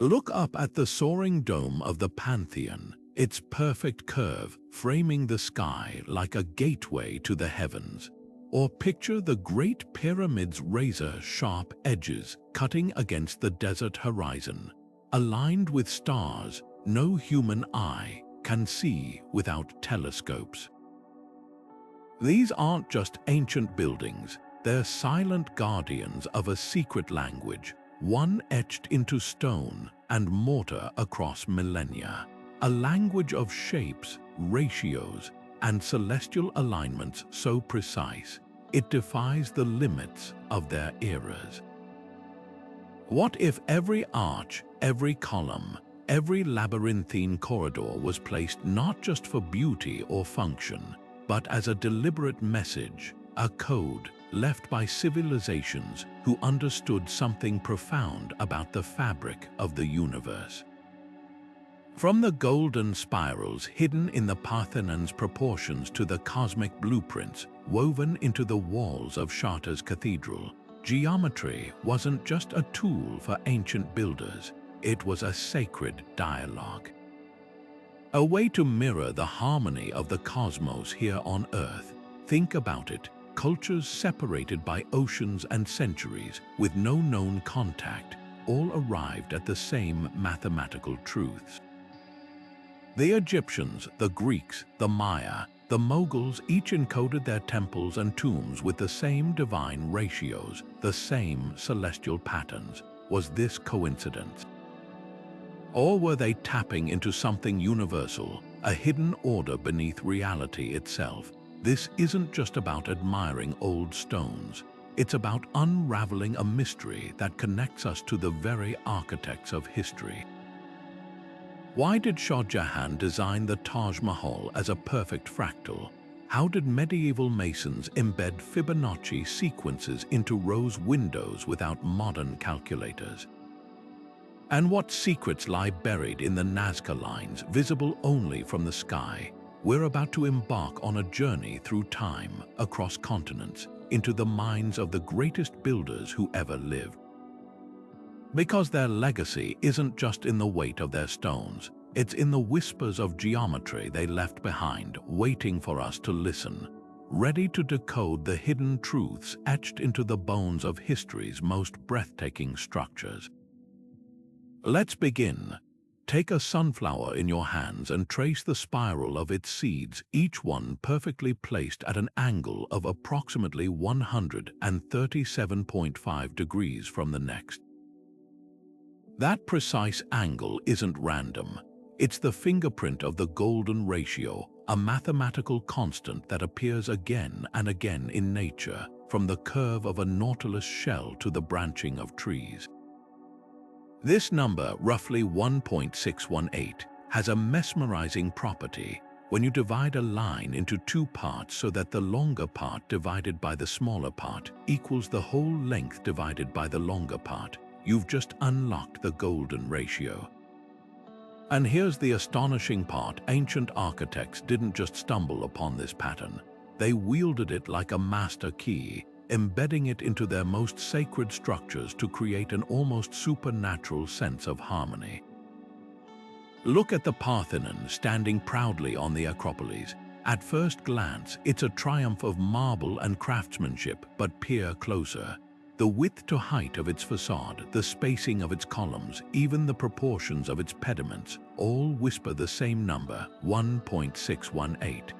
Look up at the soaring dome of the Pantheon, its perfect curve framing the sky like a gateway to the heavens. Or picture the Great Pyramid's razor-sharp edges cutting against the desert horizon, aligned with stars no human eye can see without telescopes. These aren't just ancient buildings, they're silent guardians of a secret language, one etched into stone and mortar across millennia. A language of shapes, ratios, and celestial alignments so precise, it defies the limits of their eras. What if every arch, every column, every labyrinthine corridor was placed not just for beauty or function, but as a deliberate message, a code left by civilizations who understood something profound about the fabric of the universe? From the golden spirals hidden in the Parthenon's proportions to the cosmic blueprints woven into the walls of Chartres Cathedral, geometry wasn't just a tool for ancient builders, it was a sacred dialogue. A way to mirror the harmony of the cosmos here on Earth. Think about it, cultures separated by oceans and centuries with no known contact, all arrived at the same mathematical truths. The Egyptians, the Greeks, the Maya, the Moguls each encoded their temples and tombs with the same divine ratios, the same celestial patterns. Was this coincidence? Or were they tapping into something universal, a hidden order beneath reality itself? This isn't just about admiring old stones. It's about unraveling a mystery that connects us to the very architects of history. Why did Shah Jahan design the Taj Mahal as a perfect fractal? How did medieval masons embed Fibonacci sequences into rose windows without modern calculators? And what secrets lie buried in the Nazca lines, visible only from the sky? We're about to embark on a journey through time, across continents, into the minds of the greatest builders who ever lived. Because their legacy isn't just in the weight of their stones, it's in the whispers of geometry they left behind, waiting for us to listen, ready to decode the hidden truths etched into the bones of history's most breathtaking structures. Let's begin. Take a sunflower in your hands and trace the spiral of its seeds, each one perfectly placed at an angle of approximately 137.5 degrees from the next. That precise angle isn't random. It's the fingerprint of the golden ratio, a mathematical constant that appears again and again in nature, from the curve of a nautilus shell to the branching of trees. This number, roughly 1.618, has a mesmerizing property. When you divide a line into two parts so that the longer part divided by the smaller part equals the whole length divided by the longer part, you've just unlocked the golden ratio. And here's the astonishing part: ancient architects didn't just stumble upon this pattern. They wielded it like a master key, embedding it into their most sacred structures to create an almost supernatural sense of harmony. Look at the Parthenon standing proudly on the Acropolis. At first glance, it's a triumph of marble and craftsmanship, but peer closer. The width to height of its facade, the spacing of its columns, even the proportions of its pediments, all whisper the same number, 1.618.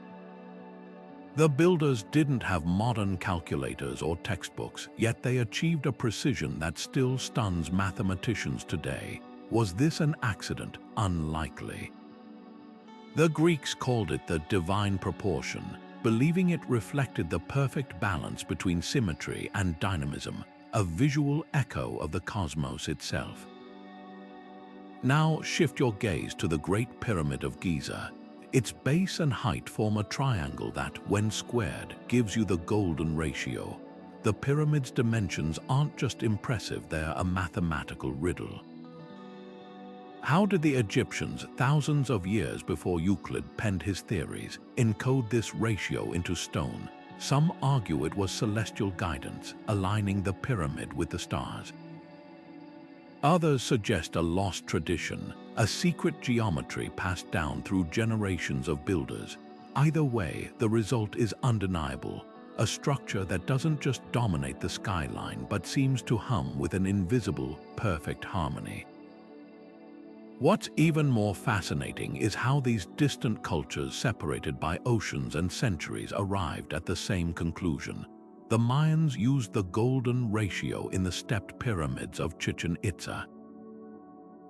The builders didn't have modern calculators or textbooks, yet they achieved a precision that still stuns mathematicians today. Was this an accident? Unlikely. The Greeks called it the divine proportion, believing it reflected the perfect balance between symmetry and dynamism, a visual echo of the cosmos itself. Now shift your gaze to the Great Pyramid of Giza. Its base and height form a triangle that, when squared, gives you the golden ratio. The pyramid's dimensions aren't just impressive, they're a mathematical riddle. How did the Egyptians, thousands of years before Euclid penned his theories, encode this ratio into stone? Some argue it was celestial guidance, aligning the pyramid with the stars. Others suggest a lost tradition, a secret geometry passed down through generations of builders. Either way, the result is undeniable, a structure that doesn't just dominate the skyline but seems to hum with an invisible, perfect harmony. What's even more fascinating is how these distant cultures separated by oceans and centuries arrived at the same conclusion. The Mayans used the golden ratio in the stepped pyramids of Chichen Itza.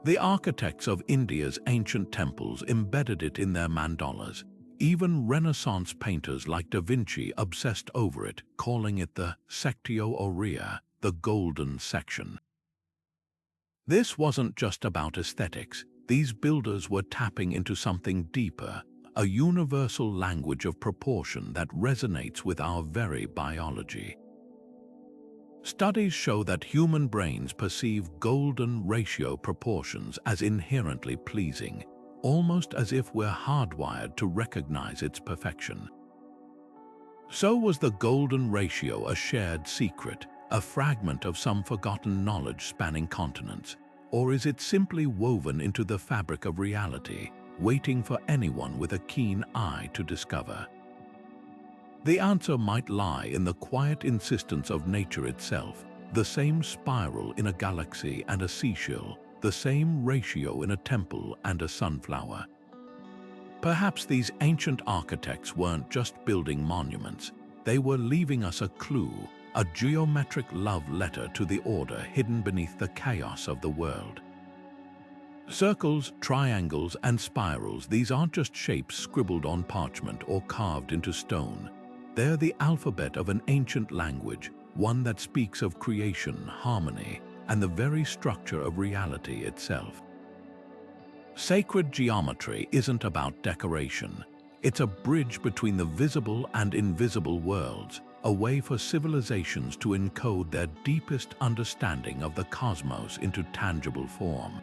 The architects of India's ancient temples embedded it in their mandalas. Even Renaissance painters like Da Vinci obsessed over it, calling it the sectio aurea, the golden section. This wasn't just about aesthetics. These builders were tapping into something deeper, a universal language of proportion that resonates with our very biology. Studies show that human brains perceive golden ratio proportions as inherently pleasing, almost as if we're hardwired to recognize its perfection. So was the golden ratio a shared secret, a fragment of some forgotten knowledge spanning continents, or is it simply woven into the fabric of reality, waiting for anyone with a keen eye to discover? The answer might lie in the quiet insistence of nature itself, the same spiral in a galaxy and a seashell, the same ratio in a temple and a sunflower. Perhaps these ancient architects weren't just building monuments, they were leaving us a clue, a geometric love letter to the order hidden beneath the chaos of the world. Circles, triangles, and spirals, these aren't just shapes scribbled on parchment or carved into stone. They're the alphabet of an ancient language, one that speaks of creation, harmony, and the very structure of reality itself. Sacred geometry isn't about decoration. It's a bridge between the visible and invisible worlds, a way for civilizations to encode their deepest understanding of the cosmos into tangible form.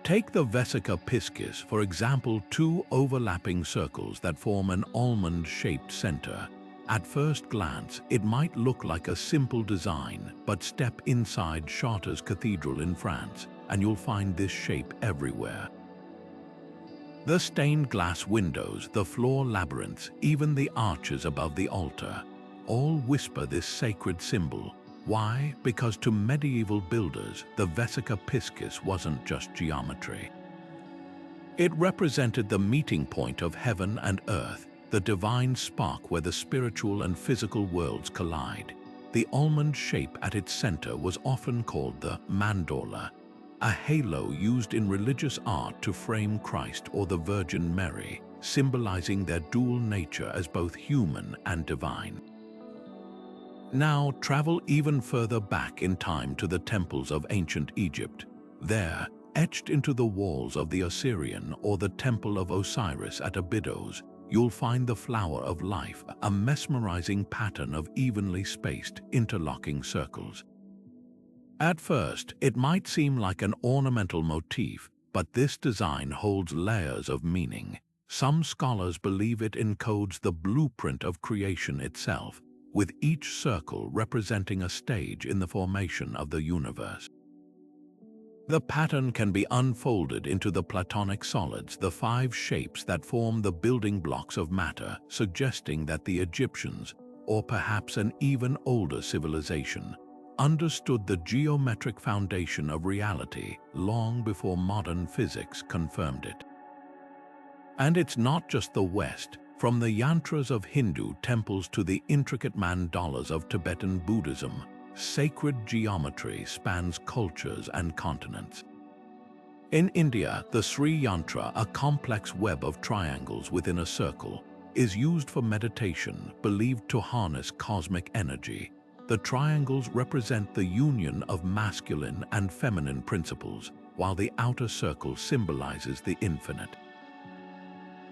Take the Vesica Piscis, for example, two overlapping circles that form an almond-shaped center. At first glance, it might look like a simple design, but step inside Chartres Cathedral in France, and you'll find this shape everywhere. The stained glass windows, the floor labyrinths, even the arches above the altar, all whisper this sacred symbol. Why? Because to medieval builders, the Vesica Piscis wasn't just geometry. It represented the meeting point of heaven and earth, the divine spark where the spiritual and physical worlds collide. The almond shape at its center was often called the mandala, a halo used in religious art to frame Christ or the Virgin Mary, symbolizing their dual nature as both human and divine. Now travel even further back in time to the temples of ancient Egypt. There, etched into the walls of the Osirian or the Temple of Osiris at Abydos, you'll find the flower of life, a mesmerizing pattern of evenly spaced, interlocking circles. At first, it might seem like an ornamental motif, but this design holds layers of meaning. Some scholars believe it encodes the blueprint of creation itself, with each circle representing a stage in the formation of the universe. The pattern can be unfolded into the Platonic solids, the five shapes that form the building blocks of matter, suggesting that the Egyptians, or perhaps an even older civilization, understood the geometric foundation of reality long before modern physics confirmed it. And it's not just the West. From the yantras of Hindu temples to the intricate mandalas of Tibetan Buddhism, sacred geometry spans cultures and continents. In India, the Sri Yantra, a complex web of triangles within a circle, is used for meditation, believed to harness cosmic energy. The triangles represent the union of masculine and feminine principles, while the outer circle symbolizes the infinite.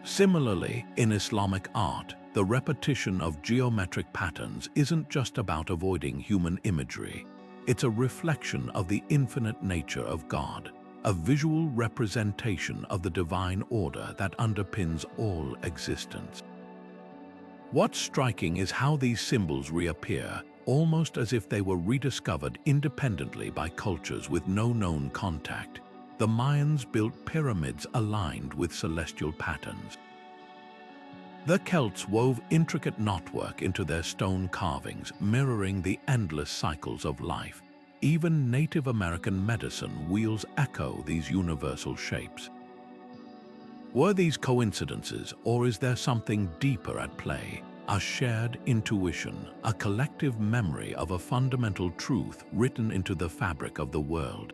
Similarly, in Islamic art, the repetition of geometric patterns isn't just about avoiding human imagery. It's a reflection of the infinite nature of God, a visual representation of the divine order that underpins all existence. What's striking is how these symbols reappear, almost as if they were rediscovered independently by cultures with no known contact. The Mayans built pyramids aligned with celestial patterns. The Celts wove intricate knotwork into their stone carvings, mirroring the endless cycles of life. Even Native American medicine wheels echo these universal shapes. Were these coincidences, or is there something deeper at play? A shared intuition, a collective memory of a fundamental truth written into the fabric of the world.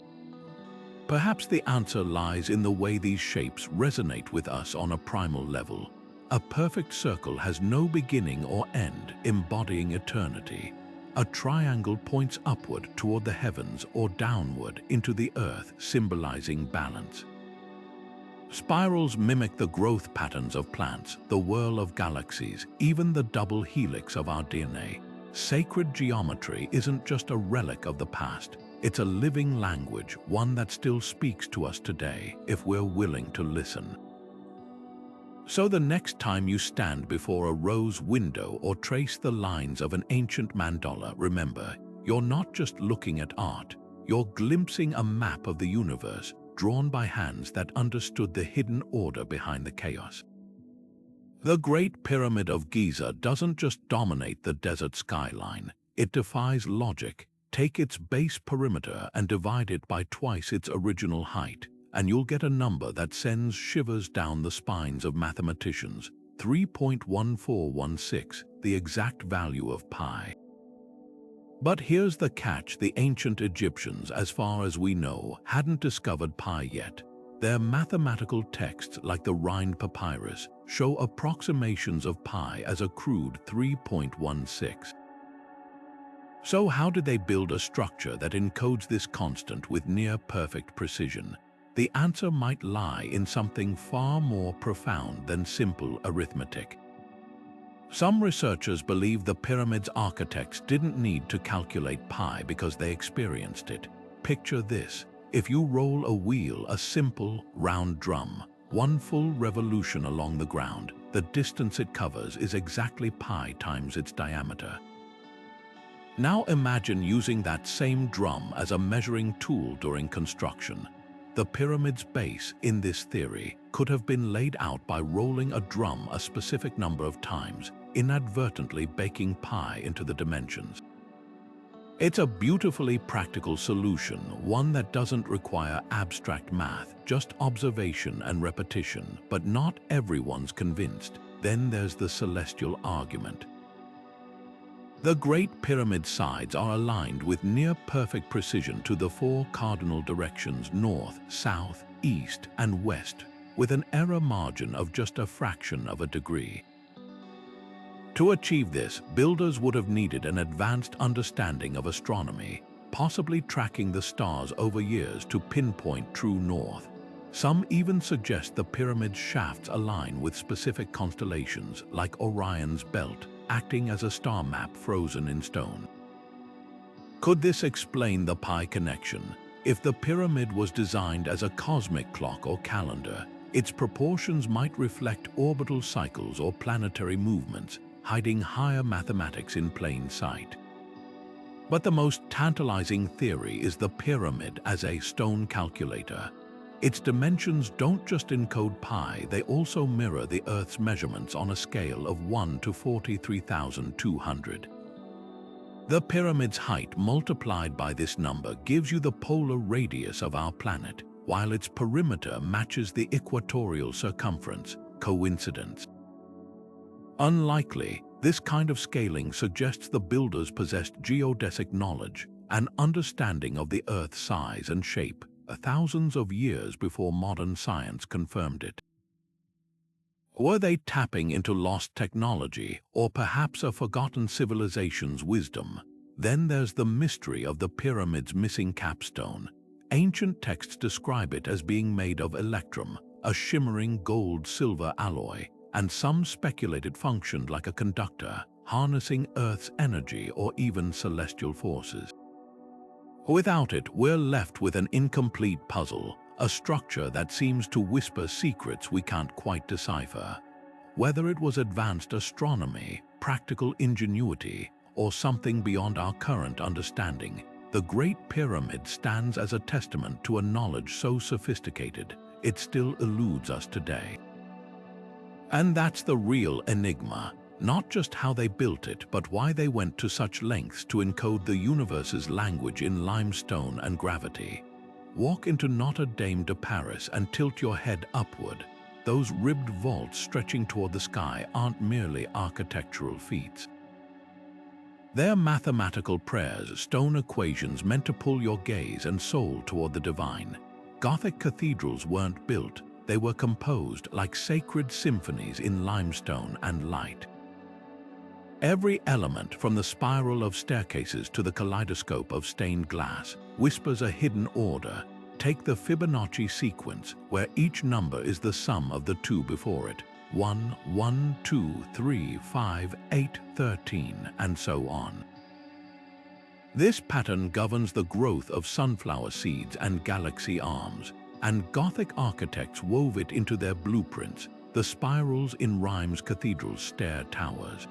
Perhaps the answer lies in the way these shapes resonate with us on a primal level. A perfect circle has no beginning or end, embodying eternity. A triangle points upward toward the heavens or downward into the earth, symbolizing balance. Spirals mimic the growth patterns of plants, the whirl of galaxies, even the double helix of our DNA. Sacred geometry isn't just a relic of the past. It's a living language, one that still speaks to us today, if we're willing to listen. So the next time you stand before a rose window or trace the lines of an ancient mandala, remember, you're not just looking at art, you're glimpsing a map of the universe, drawn by hands that understood the hidden order behind the chaos. The Great Pyramid of Giza doesn't just dominate the desert skyline, it defies logic. Take its base perimeter and divide it by twice its original height, and you'll get a number that sends shivers down the spines of mathematicians. 3.1416, the exact value of pi. But here's the catch: the ancient Egyptians, as far as we know, hadn't discovered pi yet. Their mathematical texts, like the Rhind Papyrus, show approximations of pi as a crude 3.16. So how did they build a structure that encodes this constant with near-perfect precision? The answer might lie in something far more profound than simple arithmetic. Some researchers believe the pyramid's architects didn't need to calculate pi because they experienced it. Picture this: if you roll a wheel, a simple, round drum, one full revolution along the ground, the distance it covers is exactly pi times its diameter. Now imagine using that same drum as a measuring tool during construction. The pyramid's base, in this theory, could have been laid out by rolling a drum a specific number of times, inadvertently baking pi into the dimensions. It's a beautifully practical solution, one that doesn't require abstract math, just observation and repetition, but not everyone's convinced. Then there's the celestial argument. The Great Pyramid sides are aligned with near-perfect precision to the four cardinal directions: north, south, east, and west, with an error margin of just a fraction of a degree. To achieve this, builders would have needed an advanced understanding of astronomy, possibly tracking the stars over years to pinpoint true north. Some even suggest the pyramid's shafts align with specific constellations, like Orion's belt, acting as a star map frozen in stone. Could this explain the pi connection? If the pyramid was designed as a cosmic clock or calendar, its proportions might reflect orbital cycles or planetary movements, hiding higher mathematics in plain sight. But the most tantalizing theory is the pyramid as a stone calculator. Its dimensions don't just encode pi, they also mirror the Earth's measurements on a scale of 1 to 43,200. The pyramid's height multiplied by this number gives you the polar radius of our planet, while its perimeter matches the equatorial circumference. Coincidence? Unlikely. This kind of scaling suggests the builders possessed geodesic knowledge, an understanding of the Earth's size and shape, thousands of years before modern science confirmed it. Were they tapping into lost technology, or perhaps a forgotten civilization's wisdom? Then there's the mystery of the pyramid's missing capstone. Ancient texts describe it as being made of electrum, a shimmering gold-silver alloy, and some speculate it functioned like a conductor, harnessing Earth's energy or even celestial forces. Without it, we're left with an incomplete puzzle, a structure that seems to whisper secrets we can't quite decipher. Whether it was advanced astronomy, practical ingenuity, or something beyond our current understanding, the Great Pyramid stands as a testament to a knowledge so sophisticated, it still eludes us today. And that's the real enigma, not just how they built it, but why they went to such lengths to encode the universe's language in limestone and gravity. Walk into Notre Dame de Paris and tilt your head upward. Those ribbed vaults stretching toward the sky aren't merely architectural feats. They're mathematical prayers, stone equations meant to pull your gaze and soul toward the divine. Gothic cathedrals weren't built, they were composed like sacred symphonies in limestone and light. Every element, from the spiral of staircases to the kaleidoscope of stained glass, whispers a hidden order. Take the Fibonacci sequence, where each number is the sum of the two before it. 1, 1, 2, 3, 5, 8, 13, and so on. This pattern governs the growth of sunflower seeds and galaxy arms, and Gothic architects wove it into their blueprints, the spirals in Rheims Cathedral's stair towers.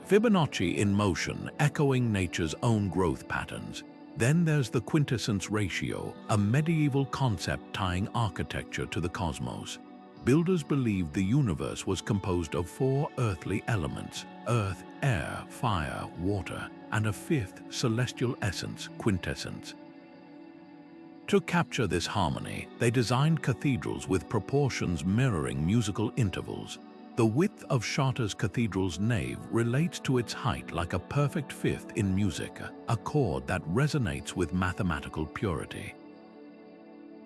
Fibonacci in motion, echoing nature's own growth patterns. Then there's the quintessence ratio, a medieval concept tying architecture to the cosmos. Builders believed the universe was composed of 4 earthly elements: earth, air, fire, water, and a 5th celestial essence, quintessence. To capture this harmony, they designed cathedrals with proportions mirroring musical intervals. The width of Chartres Cathedral's nave relates to its height like a perfect 5th in music, a chord that resonates with mathematical purity.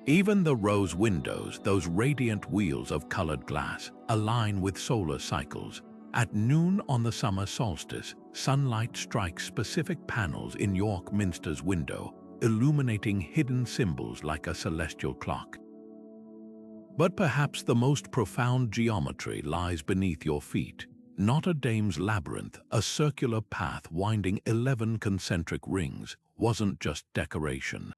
Even the rose windows, those radiant wheels of colored glass, align with solar cycles. At noon on the summer solstice, sunlight strikes specific panels in York Minster's window, illuminating hidden symbols like a celestial clock. But perhaps the most profound geometry lies beneath your feet. Notre Dame's labyrinth, a circular path winding 11 concentric rings, wasn't just decoration.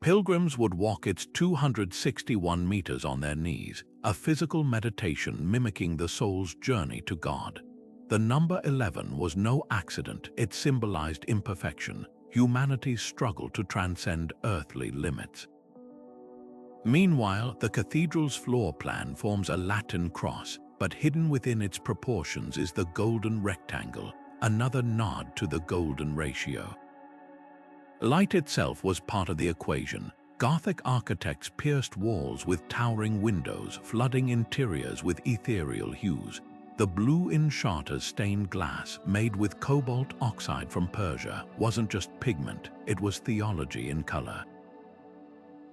Pilgrims would walk its 261 meters on their knees, a physical meditation mimicking the soul's journey to God. The number 11 was no accident, it symbolized imperfection, humanity's struggle to transcend earthly limits. Meanwhile, the cathedral's floor plan forms a Latin cross, but hidden within its proportions is the golden rectangle, another nod to the golden ratio. Light itself was part of the equation. Gothic architects pierced walls with towering windows, flooding interiors with ethereal hues. The blue in Chartres stained glass, made with cobalt oxide from Persia, wasn't just pigment, it was theology in color.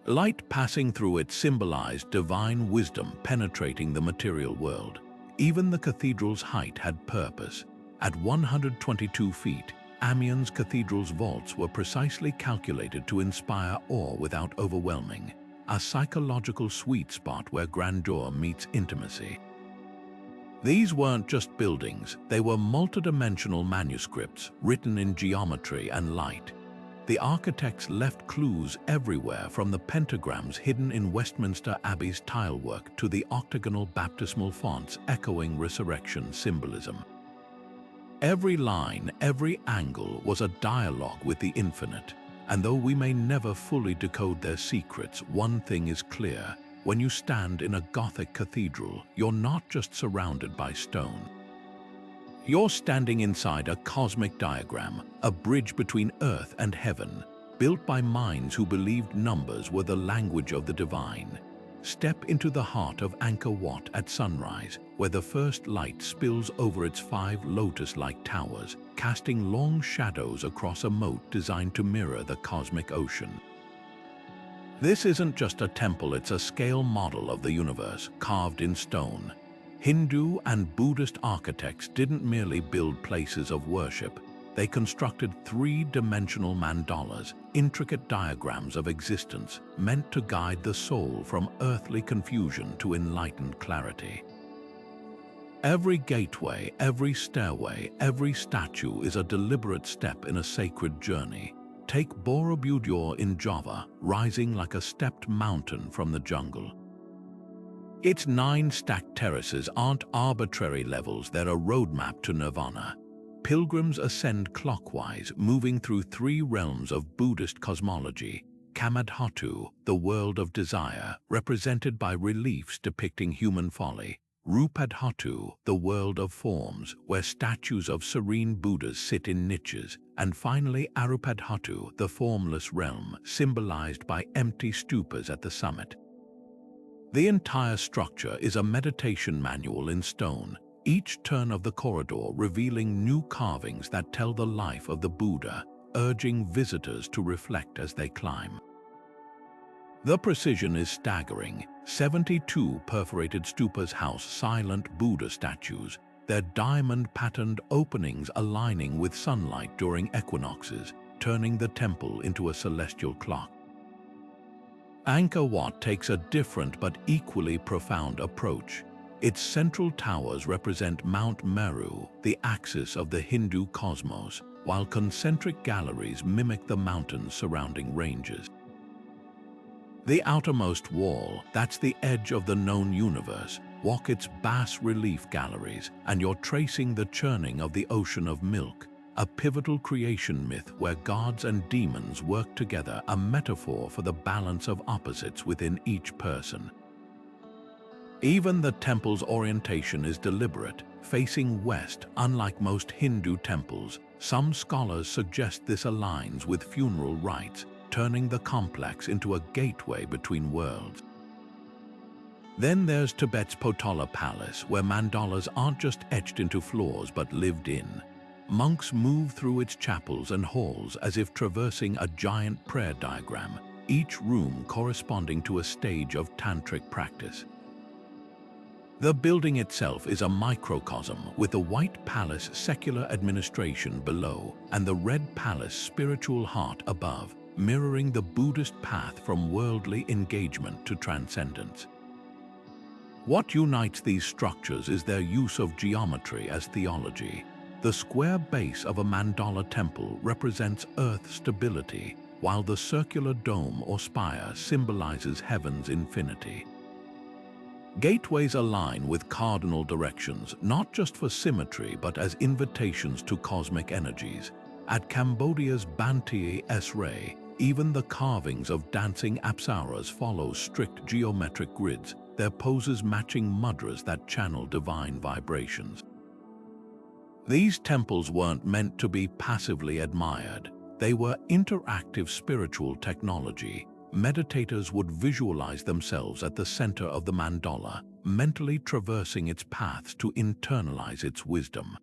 Light passing through it symbolized divine wisdom penetrating the material world. Even the cathedral's height had purpose. At 122 feet, Amiens Cathedral's vaults were precisely calculated to inspire awe without overwhelming, a psychological sweet spot where grandeur meets intimacy. These weren't just buildings, they were multidimensional manuscripts written in geometry and light. The architects left clues everywhere, from the pentagrams hidden in Westminster Abbey's tilework to the octagonal baptismal fonts echoing resurrection symbolism. Every line, every angle was a dialogue with the infinite, and though we may never fully decode their secrets, one thing is clear. When you stand in a Gothic cathedral, you're not just surrounded by stone. You're standing inside a cosmic diagram, a bridge between earth and heaven, built by minds who believed numbers were the language of the divine. Step into the heart of Angkor Wat at sunrise, where the first light spills over its 5 lotus-like towers, casting long shadows across a moat designed to mirror the cosmic ocean. This isn't just a temple, it's a scale model of the universe, carved in stone. Hindu and Buddhist architects didn't merely build places of worship, they constructed 3-dimensional mandalas, intricate diagrams of existence meant to guide the soul from earthly confusion to enlightened clarity. Every gateway, every stairway, every statue is a deliberate step in a sacred journey. Take Borobudur in Java, rising like a stepped mountain from the jungle. Its 9 stacked terraces aren't arbitrary levels, they're a roadmap to nirvana. pilgrims ascend clockwise, moving through three realms of Buddhist cosmology: Kamadhatu, the world of desire, represented by reliefs depicting human folly; Rupadhatu, the world of forms, where statues of serene Buddhas sit in niches; and finally Arupadhatu, the formless realm, symbolized by empty stupas at the summit. The entire structure is a meditation manual in stone, each turn of the corridor revealing new carvings that tell the life of the Buddha, urging visitors to reflect as they climb. The precision is staggering. 72 perforated stupas house silent Buddha statues, their diamond-patterned openings aligning with sunlight during equinoxes, turning the temple into a celestial clock. Angkor Wat takes a different but equally profound approach. Its central towers represent Mount Meru, the axis of the Hindu cosmos, while concentric galleries mimic the mountains surrounding ranges. The outermost wall, that's the edge of the known universe, walk its bas-relief galleries, and you're tracing the churning of the ocean of milk, a pivotal creation myth where gods and demons work together, a metaphor for the balance of opposites within each person. Even the temple's orientation is deliberate, facing west. Unlike most Hindu temples, some scholars suggest this aligns with funeral rites, turning the complex into a gateway between worlds. Then there's Tibet's Potala Palace, where mandalas aren't just etched into floors but lived in. Monks move through its chapels and halls as if traversing a giant prayer diagram, each room corresponding to a stage of tantric practice. The building itself is a microcosm, with the White Palace secular administration below and the Red Palace spiritual heart above, mirroring the Buddhist path from worldly engagement to transcendence. What unites these structures is their use of geometry as theology. The square base of a mandala temple represents Earth's stability, while the circular dome or spire symbolizes heaven's infinity. Gateways align with cardinal directions, not just for symmetry but as invitations to cosmic energies. At Cambodia's Banteay Esray, even the carvings of dancing apsaras follow strict geometric grids, their poses matching mudras that channel divine vibrations. These temples weren't meant to be passively admired. They were interactive spiritual technology. Meditators would visualize themselves at the center of the mandala, mentally traversing its paths to internalize its wisdom.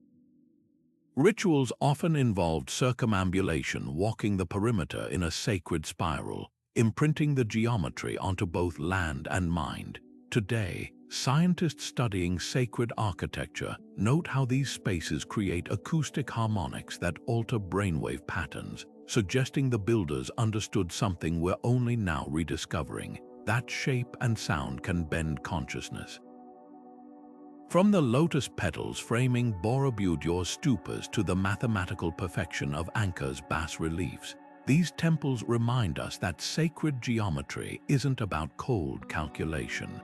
Rituals often involved circumambulation, walking the perimeter in a sacred spiral, imprinting the geometry onto both land and mind. Today, scientists studying sacred architecture note how these spaces create acoustic harmonics that alter brainwave patterns, suggesting the builders understood something we're only now rediscovering: that shape and sound can bend consciousness. From the lotus petals framing Borobudur stupas to the mathematical perfection of Angkor's bas-reliefs, these temples remind us that sacred geometry isn't about cold calculation.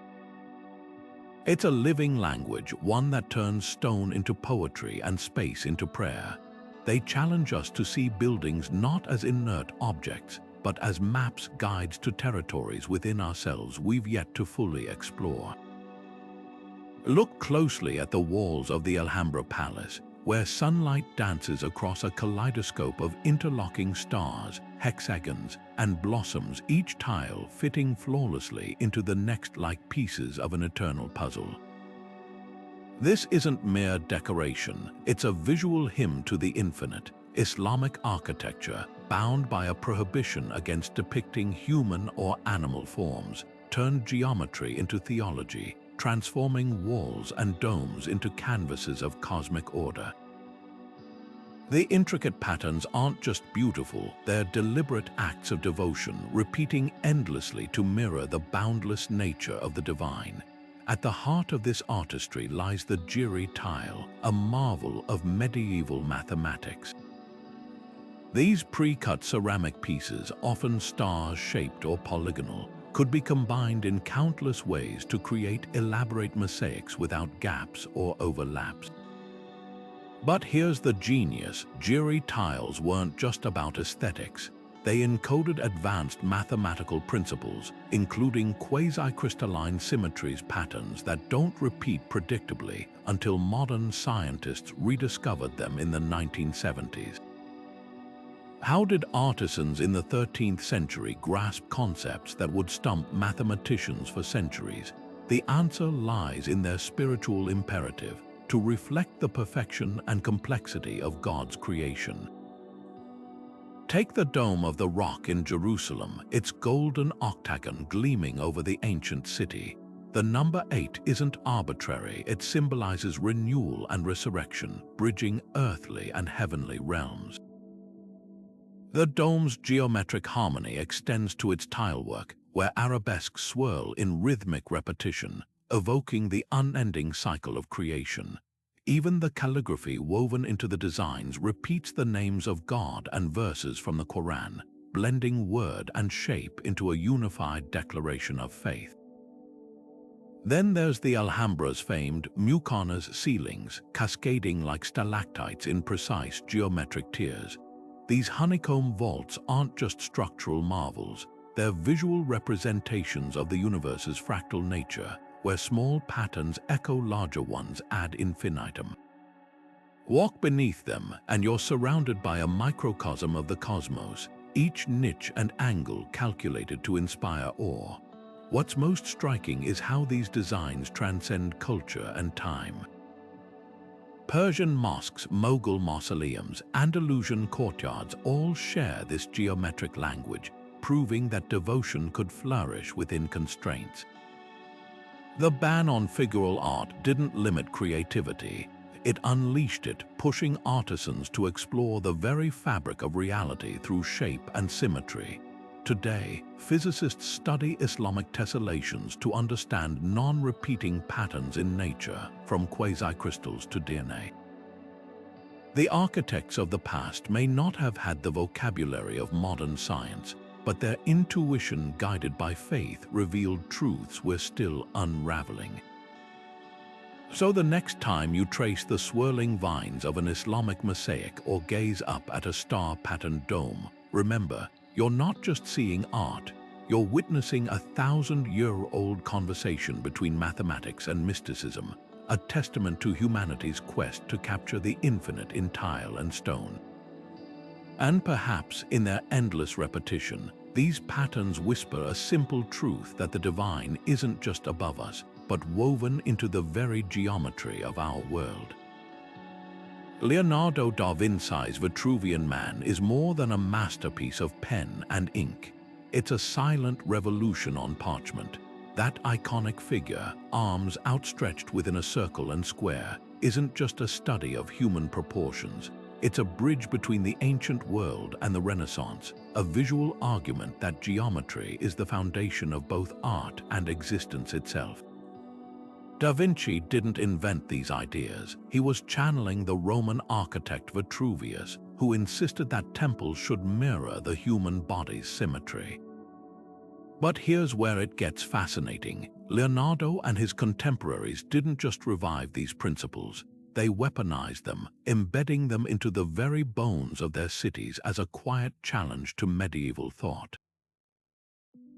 It's a living language, one that turns stone into poetry and space into prayer. They challenge us to see buildings not as inert objects, but as maps, guides to territories within ourselves we've yet to fully explore. Look closely at the walls of the Alhambra Palace, where sunlight dances across a kaleidoscope of interlocking stars, hexagons, and blossoms, each tile fitting flawlessly into the next like pieces of an eternal puzzle. This isn't mere decoration, it's a visual hymn to the infinite. Islamic architecture, bound by a prohibition against depicting human or animal forms, turned geometry into theology, transforming walls and domes into canvases of cosmic order. The intricate patterns aren't just beautiful, they're deliberate acts of devotion, repeating endlessly to mirror the boundless nature of the divine. At the heart of this artistry lies the Jiri tile, a marvel of medieval mathematics. These pre-cut ceramic pieces, often star-shaped or polygonal, could be combined in countless ways to create elaborate mosaics without gaps or overlaps. But here's the genius: Jiri tiles weren't just about aesthetics. They encoded advanced mathematical principles, including quasi-crystalline symmetries patterns that don't repeat predictably until modern scientists rediscovered them in the 1970s. How did artisans in the 13th century grasp concepts that would stump mathematicians for centuries? The answer lies in their spiritual imperative to reflect the perfection and complexity of God's creation. Take the Dome of the Rock in Jerusalem, its golden octagon gleaming over the ancient city. The number 8 isn't arbitrary, it symbolizes renewal and resurrection, bridging earthly and heavenly realms. The dome's geometric harmony extends to its tilework, where arabesques swirl in rhythmic repetition, evoking the unending cycle of creation. Even the calligraphy woven into the designs repeats the names of God and verses from the Quran, blending word and shape into a unified declaration of faith. Then there's the Alhambra's famed muqarnas ceilings, cascading like stalactites in precise geometric tiers. These honeycomb vaults aren't just structural marvels, they're visual representations of the universe's fractal nature, where small patterns echo larger ones ad infinitum. Walk beneath them, and you're surrounded by a microcosm of the cosmos, each niche and angle calculated to inspire awe. What's most striking is how these designs transcend culture and time. Persian mosques, Mughal mausoleums, Andalusian courtyards all share this geometric language, proving that devotion could flourish within constraints. The ban on figural art didn't limit creativity. It unleashed it, pushing artisans to explore the very fabric of reality through shape and symmetry. Today, physicists study Islamic tessellations to understand non-repeating patterns in nature, from quasi-crystals to DNA. The architects of the past may not have had the vocabulary of modern science, but their intuition, guided by faith, revealed truths we're still unraveling. So the next time you trace the swirling vines of an Islamic mosaic or gaze up at a star-patterned dome, remember, you're not just seeing art, you're witnessing a 1,000-year-old conversation between mathematics and mysticism, a testament to humanity's quest to capture the infinite in tile and stone. And perhaps in their endless repetition, these patterns whisper a simple truth that the divine isn't just above us, but woven into the very geometry of our world. Leonardo da Vinci's Vitruvian Man is more than a masterpiece of pen and ink. It's a silent revolution on parchment. That iconic figure, arms outstretched within a circle and square, isn't just a study of human proportions. It's a bridge between the ancient world and the Renaissance, a visual argument that geometry is the foundation of both art and existence itself. Da Vinci didn't invent these ideas. He was channeling the Roman architect Vitruvius, who insisted that temples should mirror the human body's symmetry. But here's where it gets fascinating. Leonardo and his contemporaries didn't just revive these principles. They weaponized them, embedding them into the very bones of their cities as a quiet challenge to medieval thought.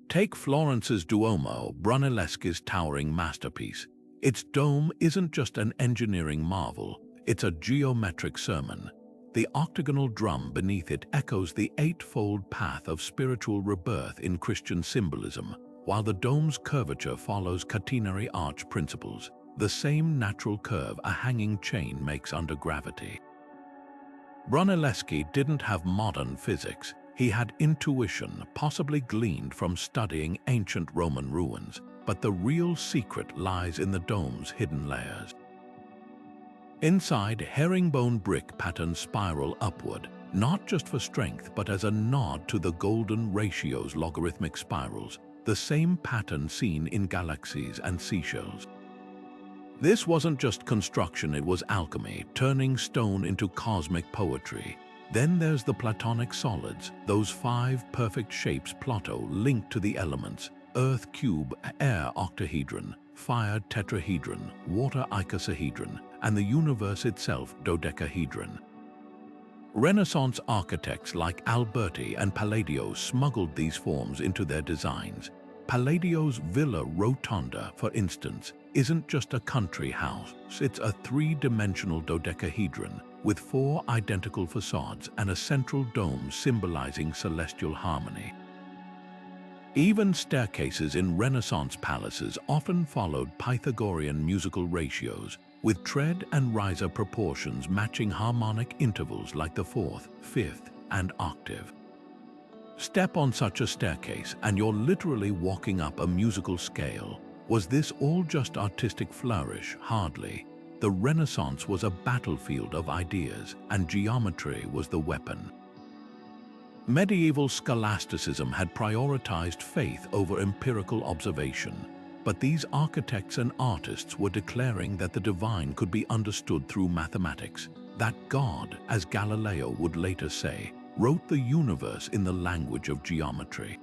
Take Florence's Duomo, Brunelleschi's towering masterpiece. Its dome isn't just an engineering marvel, it's a geometric sermon. The octagonal drum beneath it echoes the eightfold path of spiritual rebirth in Christian symbolism, while the dome's curvature follows catenary arch principles, the same natural curve a hanging chain makes under gravity. Brunelleschi didn't have modern physics. He had intuition, possibly gleaned from studying ancient Roman ruins, but the real secret lies in the dome's hidden layers. Inside, herringbone brick patterns spiral upward, not just for strength but as a nod to the golden ratio's logarithmic spirals, the same pattern seen in galaxies and seashells. This wasn't just construction, it was alchemy, turning stone into cosmic poetry. Then there's the Platonic solids, those 5 perfect shapes Plato linked to the elements, earth cube, air octahedron, fire tetrahedron, water icosahedron, and the universe itself dodecahedron. Renaissance architects like Alberti and Palladio smuggled these forms into their designs. Palladio's Villa Rotonda, for instance, isn't just a country house, it's a three-dimensional dodecahedron with 4 identical facades and a central dome symbolizing celestial harmony. Even staircases in Renaissance palaces often followed Pythagorean musical ratios, with tread and riser proportions matching harmonic intervals like the 4th, 5th, and octave. Step on such a staircase and you're literally walking up a musical scale. Was this all just artistic flourish? Hardly. The Renaissance was a battlefield of ideas, and geometry was the weapon. Medieval scholasticism had prioritized faith over empirical observation, but these architects and artists were declaring that the divine could be understood through mathematics, that God, as Galileo would later say, wrote the universe in the language of geometry.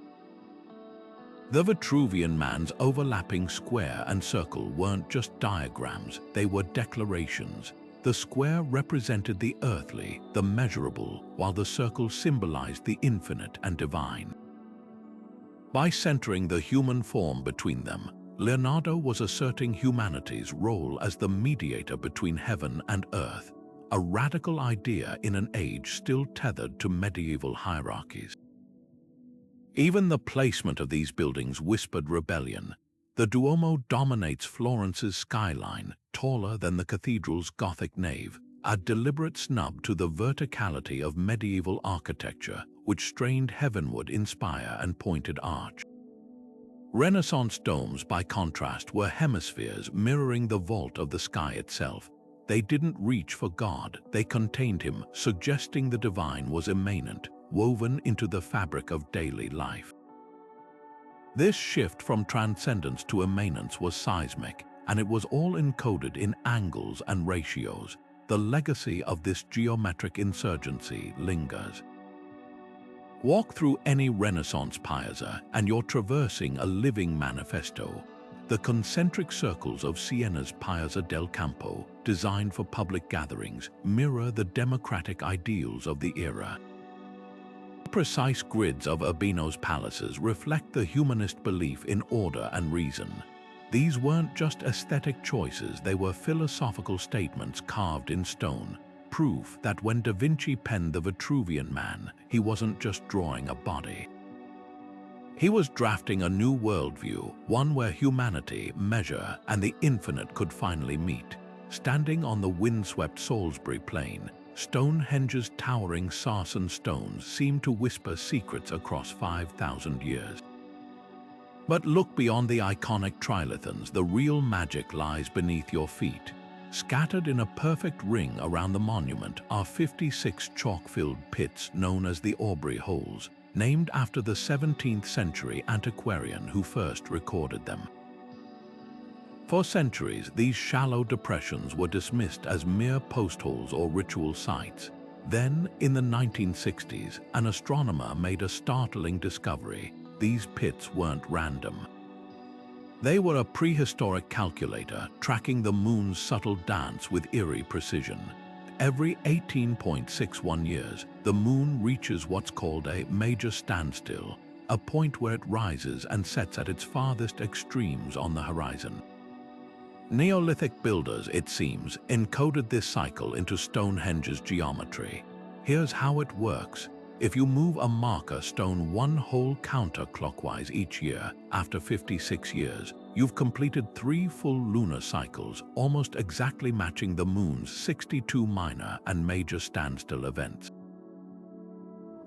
The Vitruvian Man's overlapping square and circle weren't just diagrams, they were declarations. The square represented the earthly, the measurable, while the circle symbolized the infinite and divine. By centering the human form between them, Leonardo was asserting humanity's role as the mediator between heaven and earth, a radical idea in an age still tethered to medieval hierarchies. Even the placement of these buildings whispered rebellion. The Duomo dominates Florence's skyline, taller than the cathedral's Gothic nave, a deliberate snub to the verticality of medieval architecture, which strained heavenward in spire and pointed arch. Renaissance domes, by contrast, were hemispheres mirroring the vault of the sky itself. They didn't reach for God, they contained him, suggesting the divine was immanent, woven into the fabric of daily life. This shift from transcendence to immanence was seismic, and it was all encoded in angles and ratios. The legacy of this geometric insurgency lingers. Walk through any Renaissance piazza and you're traversing a living manifesto. The concentric circles of Siena's Piazza del Campo, designed for public gatherings, mirror the democratic ideals of the era. The precise grids of Urbino's palaces reflect the humanist belief in order and reason. These weren't just aesthetic choices, they were philosophical statements carved in stone, proof that when Da Vinci penned the Vitruvian Man, he wasn't just drawing a body. He was drafting a new worldview, one where humanity, measure, and the infinite could finally meet. Standing on the windswept Salisbury Plain, Stonehenge's towering sarsen stones seemed to whisper secrets across 5,000 years. But look beyond the iconic trilithons, the real magic lies beneath your feet. Scattered in a perfect ring around the monument are 56 chalk-filled pits known as the Aubrey Holes, named after the 17th century antiquarian who first recorded them. For centuries, these shallow depressions were dismissed as mere post holes or ritual sites. Then, in the 1960s, an astronomer made a startling discovery. These pits weren't random. They were a prehistoric calculator tracking the moon's subtle dance with eerie precision. Every 18.61 years, the moon reaches what's called a major standstill, a point where it rises and sets at its farthest extremes on the horizon. Neolithic builders, it seems, encoded this cycle into Stonehenge's geometry. Here's how it works. If you move a marker stone one whole counterclockwise each year, after 56 years, you've completed 3 full lunar cycles, almost exactly matching the moon's 62 minor and major standstill events.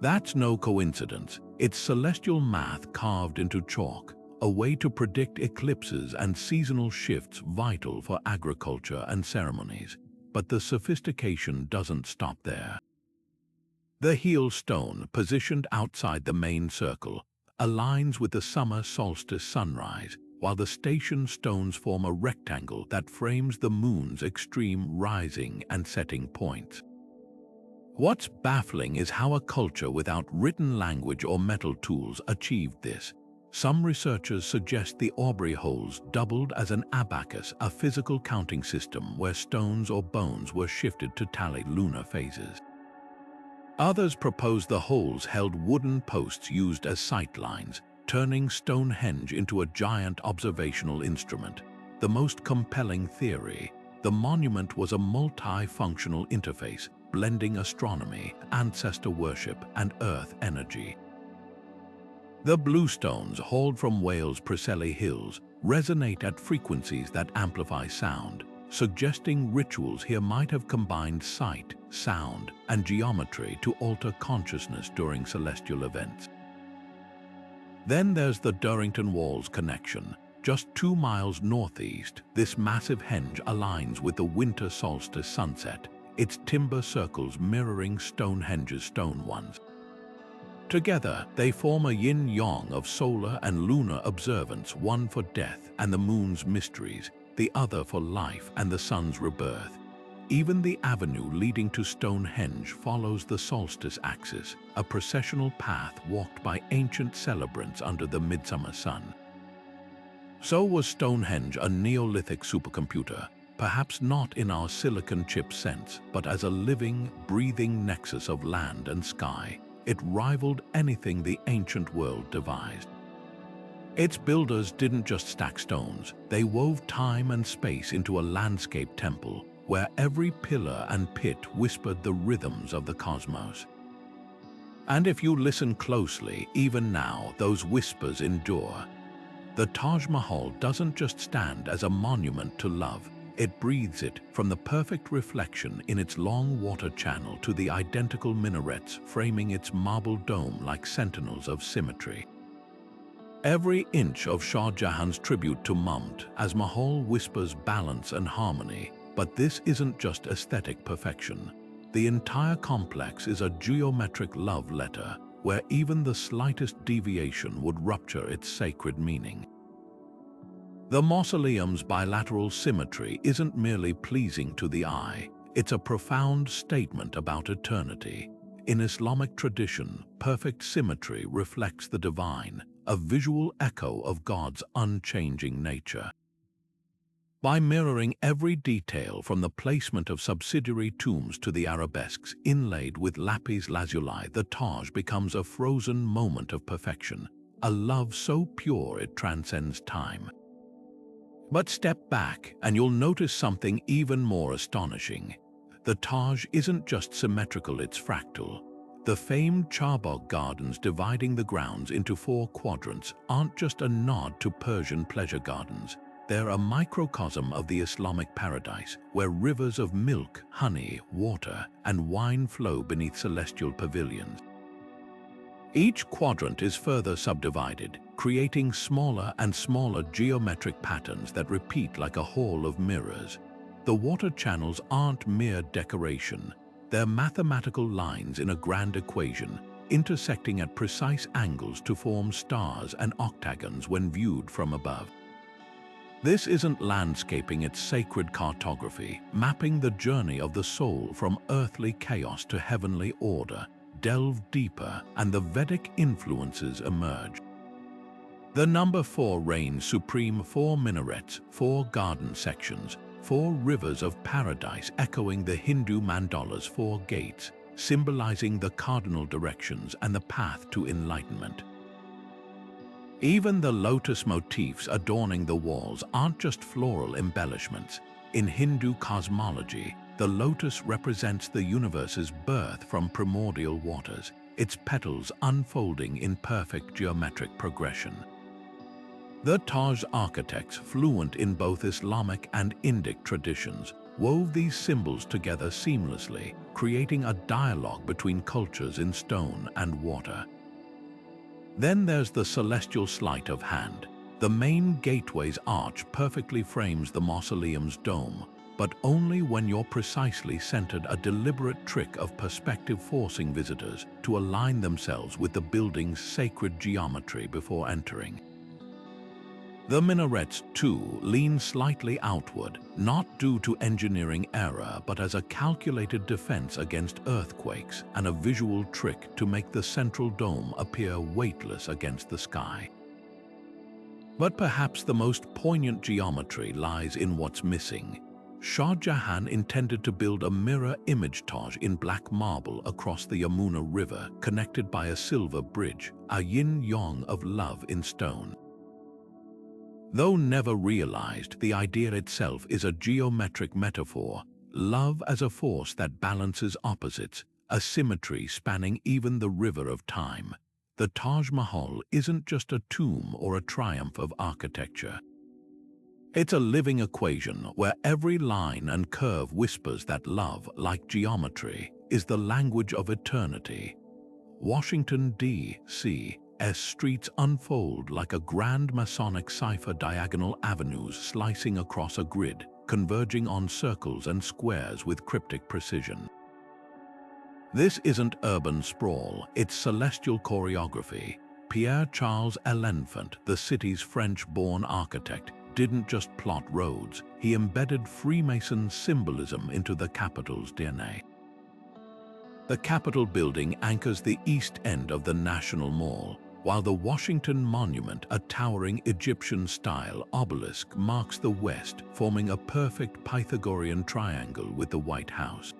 That's no coincidence. It's celestial math carved into chalk, a way to predict eclipses and seasonal shifts vital for agriculture and ceremonies. But the sophistication doesn't stop there. The heel stone, positioned outside the main circle, aligns with the summer solstice sunrise, while the station stones form a rectangle that frames the moon's extreme rising and setting points. What's baffling is how a culture without written language or metal tools achieved this. Some researchers suggest the Aubrey holes doubled as an abacus, a physical counting system where stones or bones were shifted to tally lunar phases. Others propose the holes held wooden posts used as sight lines, turning Stonehenge into a giant observational instrument. The most compelling theory: the monument was a multi-functional interface, blending astronomy, ancestor worship, and earth energy. The bluestones hauled from Wales' Preseli Hills resonate at frequencies that amplify sound, suggesting rituals here might have combined sight, sound, and geometry to alter consciousness during celestial events. Then there's the Durrington Walls connection. Just 2 miles northeast, this massive henge aligns with the winter solstice sunset, its timber circles mirroring Stonehenge's stone ones. Together, they form a yin-yang of solar and lunar observance, one for death and the moon's mysteries, the other for life and the sun's rebirth. Even the avenue leading to Stonehenge follows the solstice axis, a processional path walked by ancient celebrants under the midsummer sun. So was Stonehenge a Neolithic supercomputer, perhaps not in our silicon chip sense, but as a living, breathing nexus of land and sky. It rivaled anything the ancient world devised. Its builders didn't just stack stones, they wove time and space into a landscape temple where every pillar and pit whispered the rhythms of the cosmos. And if you listen closely, even now, those whispers endure. The Taj Mahal doesn't just stand as a monument to love, it breathes it, from the perfect reflection in its long water channel to the identical minarets framing its marble dome like sentinels of symmetry. Every inch of Shah Jahan's tribute to Mumtaz as Mahal whispers balance and harmony, but this isn't just aesthetic perfection. The entire complex is a geometric love letter, where even the slightest deviation would rupture its sacred meaning. The mausoleum's bilateral symmetry isn't merely pleasing to the eye, it's a profound statement about eternity. In Islamic tradition, perfect symmetry reflects the divine, a visual echo of God's unchanging nature. By mirroring every detail from the placement of subsidiary tombs to the arabesques inlaid with lapis lazuli, the Taj becomes a frozen moment of perfection, a love so pure it transcends time. But step back and you'll notice something even more astonishing. The Taj isn't just symmetrical, it's fractal. The famed Charbagh gardens dividing the grounds into 4 quadrants aren't just a nod to Persian pleasure gardens. They're a microcosm of the Islamic paradise, where rivers of milk, honey, water, and wine flow beneath celestial pavilions. Each quadrant is further subdivided, creating smaller and smaller geometric patterns that repeat like a hall of mirrors. The water channels aren't mere decoration. They're mathematical lines in a grand equation, intersecting at precise angles to form stars and octagons when viewed from above. This isn't landscaping, it's sacred cartography, mapping the journey of the soul from earthly chaos to heavenly order. Delve deeper, and the Vedic influences emerge. The number 4 reigns supreme: 4 minarets, 4 garden sections, 4 rivers of paradise echoing the Hindu mandalas, 4 gates, symbolizing the cardinal directions and the path to enlightenment. Even the lotus motifs adorning the walls aren't just floral embellishments. In Hindu cosmology, the lotus represents the universe's birth from primordial waters, its petals unfolding in perfect geometric progression. The Taj architects, fluent in both Islamic and Indic traditions, wove these symbols together seamlessly, creating a dialogue between cultures in stone and water. Then there's the celestial sleight of hand. The main gateway's arch perfectly frames the mausoleum's dome, but only when you're precisely centered, a deliberate trick of perspective forcing visitors to align themselves with the building's sacred geometry before entering. The minarets, too, lean slightly outward, not due to engineering error, but as a calculated defense against earthquakes and a visual trick to make the central dome appear weightless against the sky. But perhaps the most poignant geometry lies in what's missing. Shah Jahan intended to build a mirror image Taj in black marble across the Yamuna River, connected by a silver bridge, a yin-yang of love in stone. Though never realized, the idea itself is a geometric metaphor, love as a force that balances opposites, a symmetry spanning even the river of time. The Taj Mahal isn't just a tomb or a triumph of architecture. It's a living equation where every line and curve whispers that love, like geometry, is the language of eternity. Washington, D.C. streets unfold like a grand Masonic cipher, diagonal avenues slicing across a grid, converging on circles and squares with cryptic precision. This isn't urban sprawl, it's celestial choreography. Pierre-Charles L'Enfant, the city's French-born architect, didn't just plot roads, he embedded Freemason symbolism into the capital's DNA. The Capitol building anchors the east end of the National Mall, while the Washington Monument, a towering Egyptian-style obelisk, marks the west, forming a perfect Pythagorean triangle with the White House.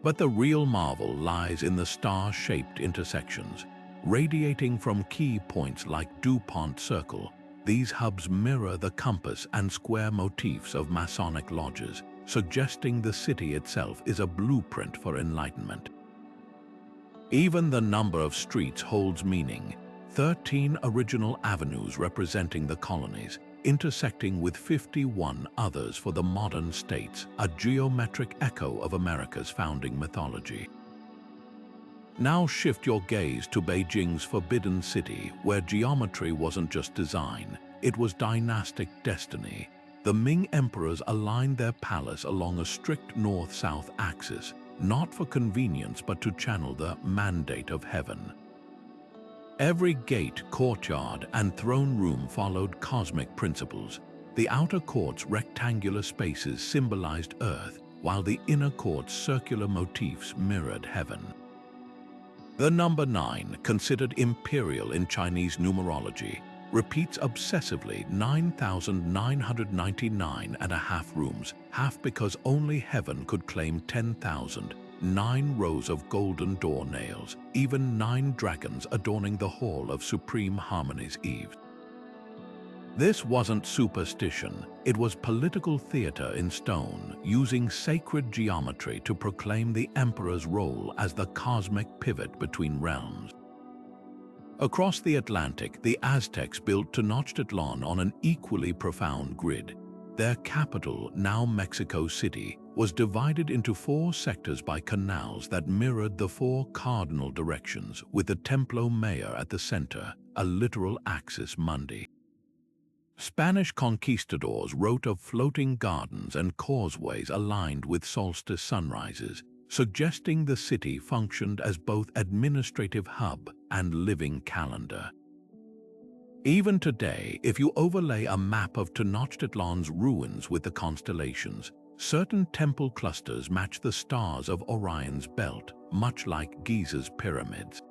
But the real marvel lies in the star-shaped intersections. Radiating from key points like DuPont Circle, these hubs mirror the compass and square motifs of Masonic lodges, suggesting the city itself is a blueprint for enlightenment. Even the number of streets holds meaning. 13 original avenues representing the colonies, intersecting with 51 others for the modern states, a geometric echo of America's founding mythology. Now shift your gaze to Beijing's Forbidden City, where geometry wasn't just design, it was dynastic destiny. The Ming emperors aligned their palace along a strict north-south axis, not for convenience but to channel the mandate of heaven. Every gate, courtyard, and throne room followed cosmic principles. The outer court's rectangular spaces symbolized Earth, while the inner court's circular motifs mirrored heaven. The number 9, considered imperial in Chinese numerology, repeats obsessively 9,999.5 rooms, half because only heaven could claim 10,000, 9 rows of golden door nails, even 9 dragons adorning the Hall of Supreme Harmony's eaves. This wasn't superstition, it was political theater in stone, using sacred geometry to proclaim the emperor's role as the cosmic pivot between realms. Across the Atlantic, the Aztecs built Tenochtitlan on an equally profound grid. Their capital, now Mexico City, was divided into 4 sectors by canals that mirrored the 4 cardinal directions, with the Templo Mayor at the center, a literal axis mundi. Spanish conquistadors wrote of floating gardens and causeways aligned with solstice sunrises, suggesting the city functioned as both administrative hub and living calendar. Even today, if you overlay a map of Tenochtitlan's ruins with the constellations, certain temple clusters match the stars of Orion's belt, much like Giza's pyramids.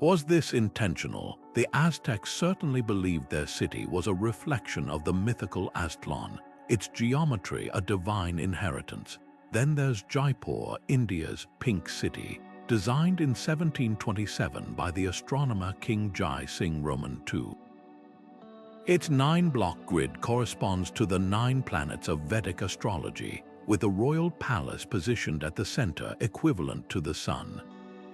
Was this intentional? The Aztecs certainly believed their city was a reflection of the mythical Aztlan, its geometry a divine inheritance. Then there's Jaipur, India's Pink City, designed in 1727 by the astronomer King Jai Singh Roman II. Its 9-block grid corresponds to the 9 planets of Vedic astrology, with a royal palace positioned at the center equivalent to the sun.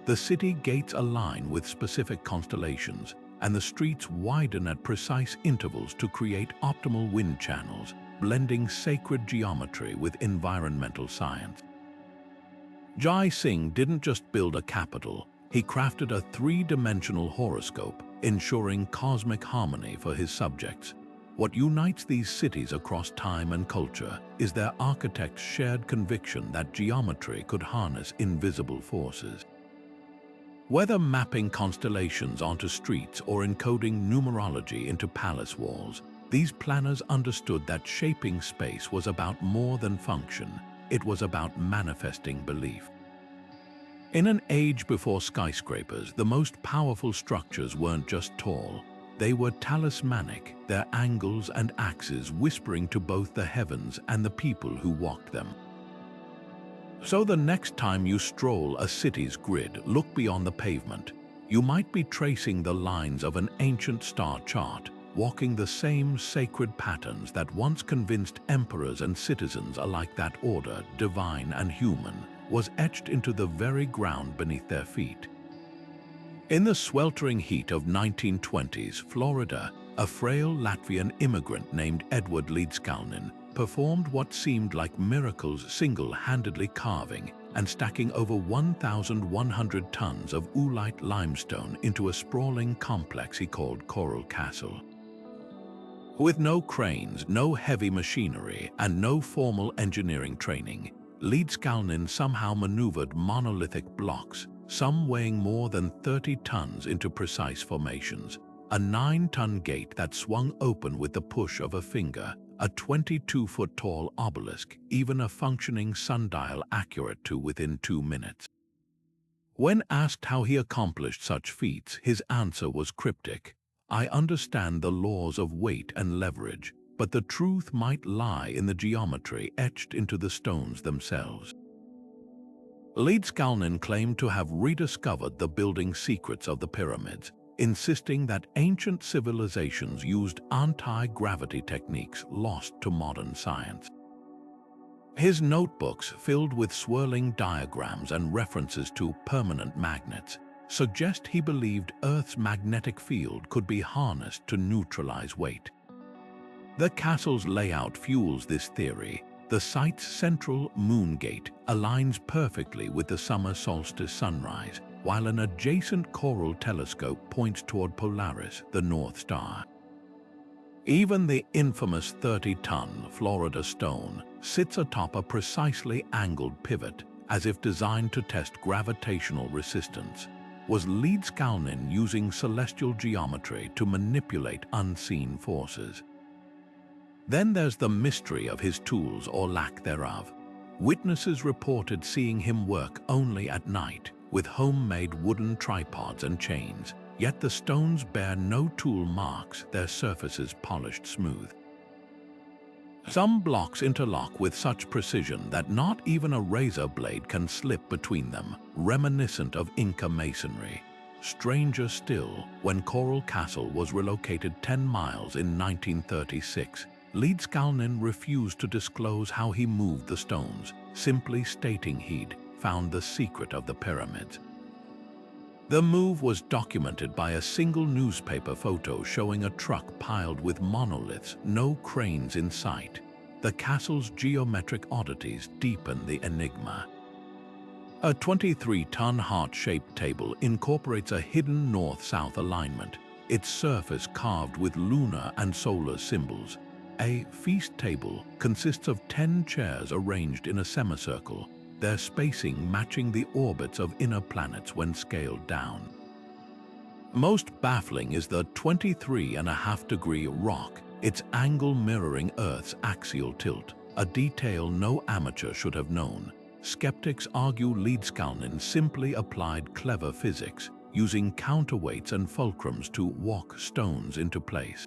The city gates align with specific constellations, and the streets widen at precise intervals to create optimal wind channels, blending sacred geometry with environmental science. Jai Singh didn't just build a capital, he crafted a 3-dimensional horoscope, ensuring cosmic harmony for his subjects. What unites these cities across time and culture is their architects' shared conviction that geometry could harness invisible forces. Whether mapping constellations onto streets or encoding numerology into palace walls, these planners understood that shaping space was about more than function, it was about manifesting belief. In an age before skyscrapers, the most powerful structures weren't just tall, They were talismanic, their angles and axes whispering to both the heavens and the people who walked them. So the next time you stroll a city's grid, look beyond the pavement. You might be tracing the lines of an ancient star chart, walking the same sacred patterns that once convinced emperors and citizens alike that order, divine and human, was etched into the very ground beneath their feet. In the sweltering heat of 1920s Florida, a frail Latvian immigrant named Edward Leedskalnin performed what seemed like miracles, single-handedly carving and stacking over 1,100 tons of oolite limestone into a sprawling complex he called Coral Castle. With no cranes, no heavy machinery, and no formal engineering training, Leedskalnin somehow maneuvered monolithic blocks, some weighing more than 30 tons, into precise formations. A 9-ton gate that swung open with the push of a finger, a 22-foot-tall obelisk, even a functioning sundial accurate to within 2 minutes. When asked how he accomplished such feats, his answer was cryptic. "I understand the laws of weight and leverage, but the truth might lie in the geometry etched into the stones themselves." Leedskalnin claimed to have rediscovered the building secrets of the pyramids, insisting that ancient civilizations used anti-gravity techniques lost to modern science. His notebooks, filled with swirling diagrams and references to permanent magnets, suggest he believed Earth's magnetic field could be harnessed to neutralize weight. The castle's layout fuels this theory. The site's central moon gate aligns perfectly with the summer solstice sunrise, while an adjacent coral telescope points toward Polaris, the North Star. Even the infamous 30-ton Florida stone sits atop a precisely angled pivot, as if designed to test gravitational resistance. Was Leedskalnin using celestial geometry to manipulate unseen forces? Then there's the mystery of his tools, or lack thereof. Witnesses reported seeing him work only at night, with homemade wooden tripods and chains, yet the stones bear no tool marks, their surfaces polished smooth. Some blocks interlock with such precision that not even a razor blade can slip between them, reminiscent of Inca masonry. Stranger still, when Coral Castle was relocated 10 miles in 1936, Leedskalnin refused to disclose how he moved the stones, simply stating he'd found the secret of the pyramids. The move was documented by a single newspaper photo showing a truck piled with monoliths, no cranes in sight. The castle's geometric oddities deepen the enigma. A 23-ton heart-shaped table incorporates a hidden north-south alignment, its surface carved with lunar and solar symbols. A feast table consists of 10 chairs arranged in a semicircle, their spacing matching the orbits of inner planets when scaled down. Most baffling is the 23.5-degree rock, its angle mirroring Earth's axial tilt, a detail no amateur should have known. Skeptics argue Leedskalnin simply applied clever physics, using counterweights and fulcrums to walk stones into place.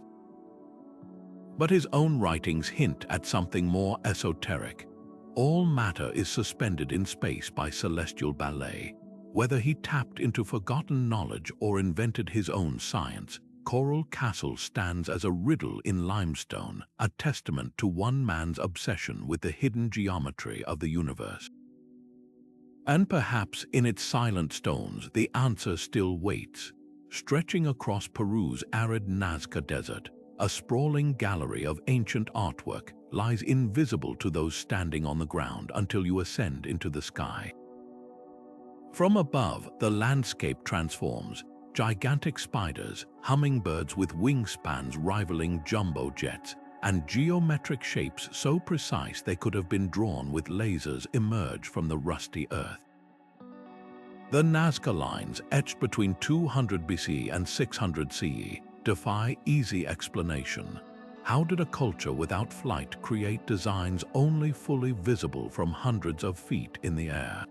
But his own writings hint at something more esoteric. All matter is suspended in space by celestial ballet. Whether he tapped into forgotten knowledge or invented his own science, Coral Castle stands as a riddle in limestone, a testament to one man's obsession with the hidden geometry of the universe. And perhaps in its silent stones, the answer still waits. Stretching across Peru's arid Nazca Desert, a sprawling gallery of ancient artwork lies invisible to those standing on the ground until you ascend into the sky. From above, the landscape transforms. Gigantic spiders, hummingbirds with wingspans rivaling jumbo jets, and geometric shapes so precise they could have been drawn with lasers emerge from the rusty earth. The Nazca lines, etched between 200 BC and 600 CE, defy easy explanation. How did a culture without flight create designs only fully visible from hundreds of feet in the air?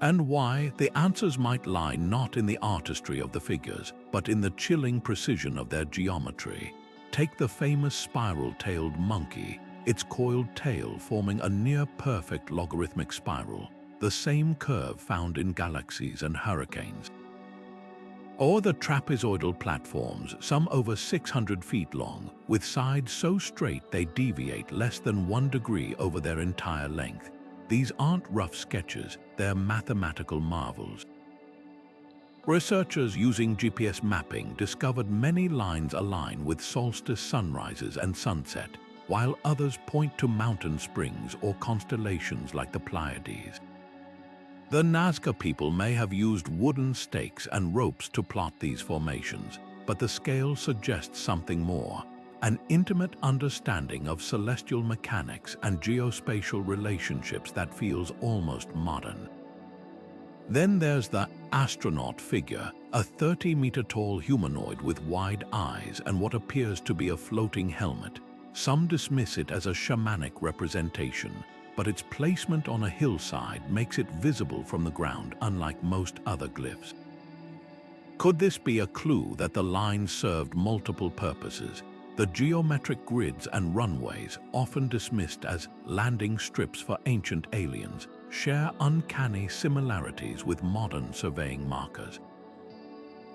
And why? The answers might lie not in the artistry of the figures, but in the chilling precision of their geometry. Take the famous spiral-tailed monkey, its coiled tail forming a near-perfect logarithmic spiral, the same curve found in galaxies and hurricanes. Or the trapezoidal platforms, some over 600 feet long, with sides so straight they deviate less than 1 degree over their entire length. These aren't rough sketches, they're mathematical marvels. Researchers using GPS mapping discovered many lines align with solstice sunrises and sunset, while others point to mountain springs or constellations like the Pleiades. The Nazca people may have used wooden stakes and ropes to plot these formations, but the scale suggests something more, an intimate understanding of celestial mechanics and geospatial relationships that feels almost modern. Then there's the astronaut figure, a 30-meter-tall humanoid with wide eyes and what appears to be a floating helmet. Some dismiss it as a shamanic representation, but its placement on a hillside makes it visible from the ground, unlike most other glyphs. Could this be a clue that the lines served multiple purposes? The geometric grids and runways, often dismissed as landing strips for ancient aliens, share uncanny similarities with modern surveying markers.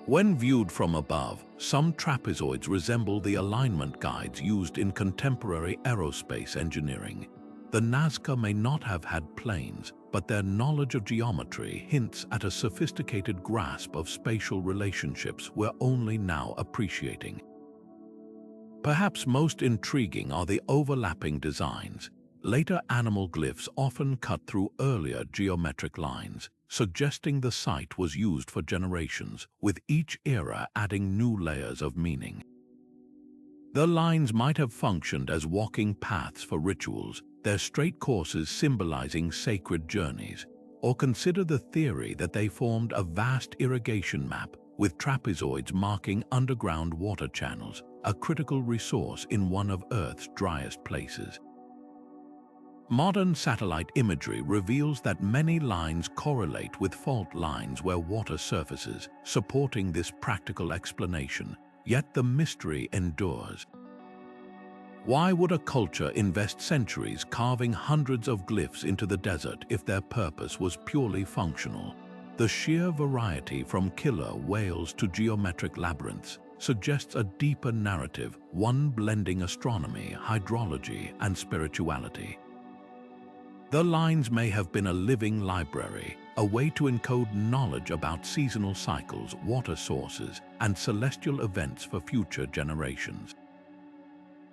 When viewed from above, some trapezoids resemble the alignment guides used in contemporary aerospace engineering. The Nazca may not have had planes, but their knowledge of geometry hints at a sophisticated grasp of spatial relationships we're only now appreciating. Perhaps most intriguing are the overlapping designs. Later animal glyphs often cut through earlier geometric lines, suggesting the site was used for generations, with each era adding new layers of meaning. The lines might have functioned as walking paths for rituals, their straight courses symbolizing sacred journeys, or consider the theory that they formed a vast irrigation map, with trapezoids marking underground water channels, a critical resource in one of Earth's driest places. Modern satellite imagery reveals that many lines correlate with fault lines where water surfaces, supporting this practical explanation, yet the mystery endures. Why would a culture invest centuries carving hundreds of glyphs into the desert if their purpose was purely functional? The sheer variety from killer whales to geometric labyrinths suggests a deeper narrative, one blending astronomy, hydrology, and spirituality. The lines may have been a living library, a way to encode knowledge about seasonal cycles, water sources, and celestial events for future generations.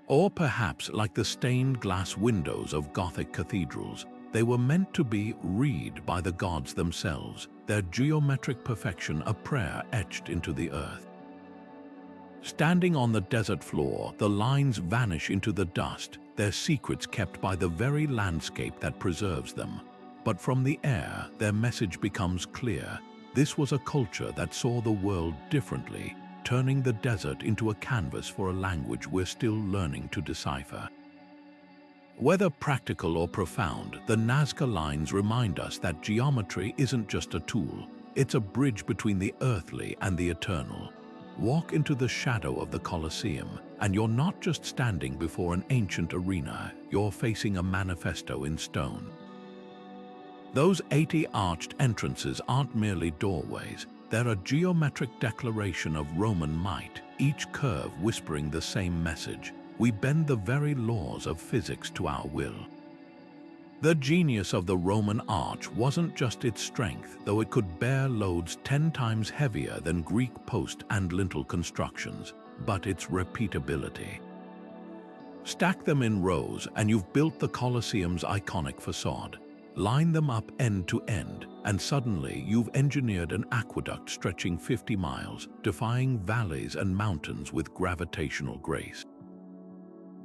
Or perhaps, like the stained glass windows of Gothic cathedrals, they were meant to be read by the gods themselves, their geometric perfection a prayer etched into the earth. Standing on the desert floor, the lines vanish into the dust, their secrets kept by the very landscape that preserves them. But from the air, their message becomes clear. This was a culture that saw the world differently, turning the desert into a canvas for a language we're still learning to decipher. Whether practical or profound, the Nazca lines remind us that geometry isn't just a tool, it's a bridge between the earthly and the eternal. Walk into the shadow of the Coliseum, and you're not just standing before an ancient arena, you're facing a manifesto in stone. Those 80 arched entrances aren't merely doorways, they're a geometric declaration of Roman might, each curve whispering the same message. We bend the very laws of physics to our will. The genius of the Roman arch wasn't just its strength, though it could bear loads 10 times heavier than Greek post and lintel constructions, but its repeatability. Stack them in rows and you've built the Colosseum's iconic facade. Line them up end to end, and suddenly you've engineered an aqueduct stretching 50 miles, defying valleys and mountains with gravitational grace.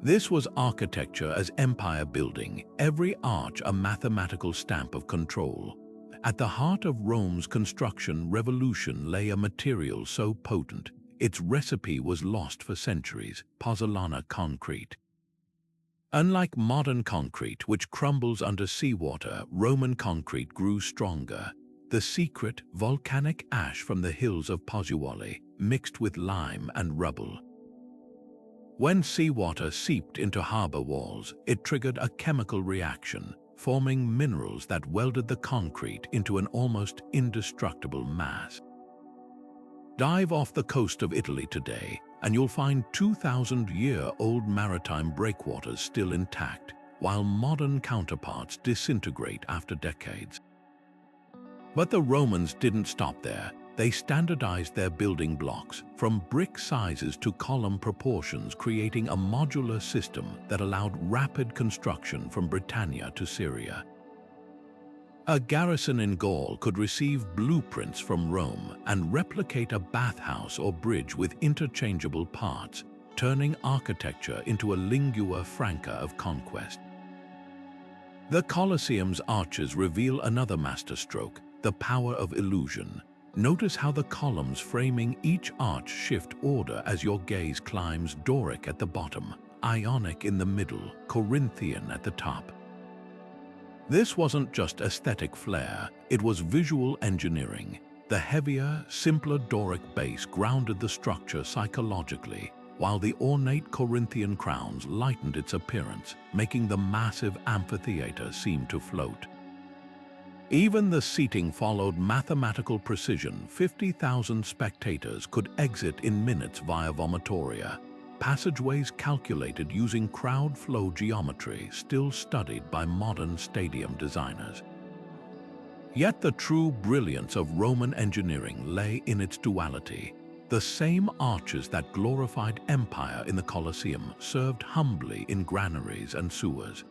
This was architecture as empire building, every arch a mathematical stamp of control. At the heart of Rome's construction revolution lay a material so potent, its recipe was lost for centuries: pozzolana concrete. Unlike modern concrete, which crumbles under seawater, Roman concrete grew stronger. The secret, volcanic ash from the hills of Pozzuoli, mixed with lime and rubble. When seawater seeped into harbor walls, it triggered a chemical reaction, forming minerals that welded the concrete into an almost indestructible mass. Dive off the coast of Italy today, and you'll find 2,000-year-old maritime breakwaters still intact, while modern counterparts disintegrate after decades. But the Romans didn't stop there. They standardized their building blocks, from brick sizes to column proportions, creating a modular system that allowed rapid construction from Britannia to Syria. A garrison in Gaul could receive blueprints from Rome and replicate a bathhouse or bridge with interchangeable parts, turning architecture into a lingua franca of conquest. The Coliseum's arches reveal another masterstroke, the power of illusion. Notice how the columns framing each arch shift order as your gaze climbs: Doric at the bottom, Ionic in the middle, Corinthian at the top. This wasn't just aesthetic flair, it was visual engineering. The heavier, simpler Doric base grounded the structure psychologically, while the ornate Corinthian crowns lightened its appearance, making the massive amphitheater seem to float. Even the seating followed mathematical precision. 50,000 spectators could exit in minutes via vomitoria, passageways calculated using crowd flow geometry still studied by modern stadium designers. Yet the true brilliance of Roman engineering lay in its duality. The same arches that glorified empire in the Colosseum served humbly in granaries and sewers.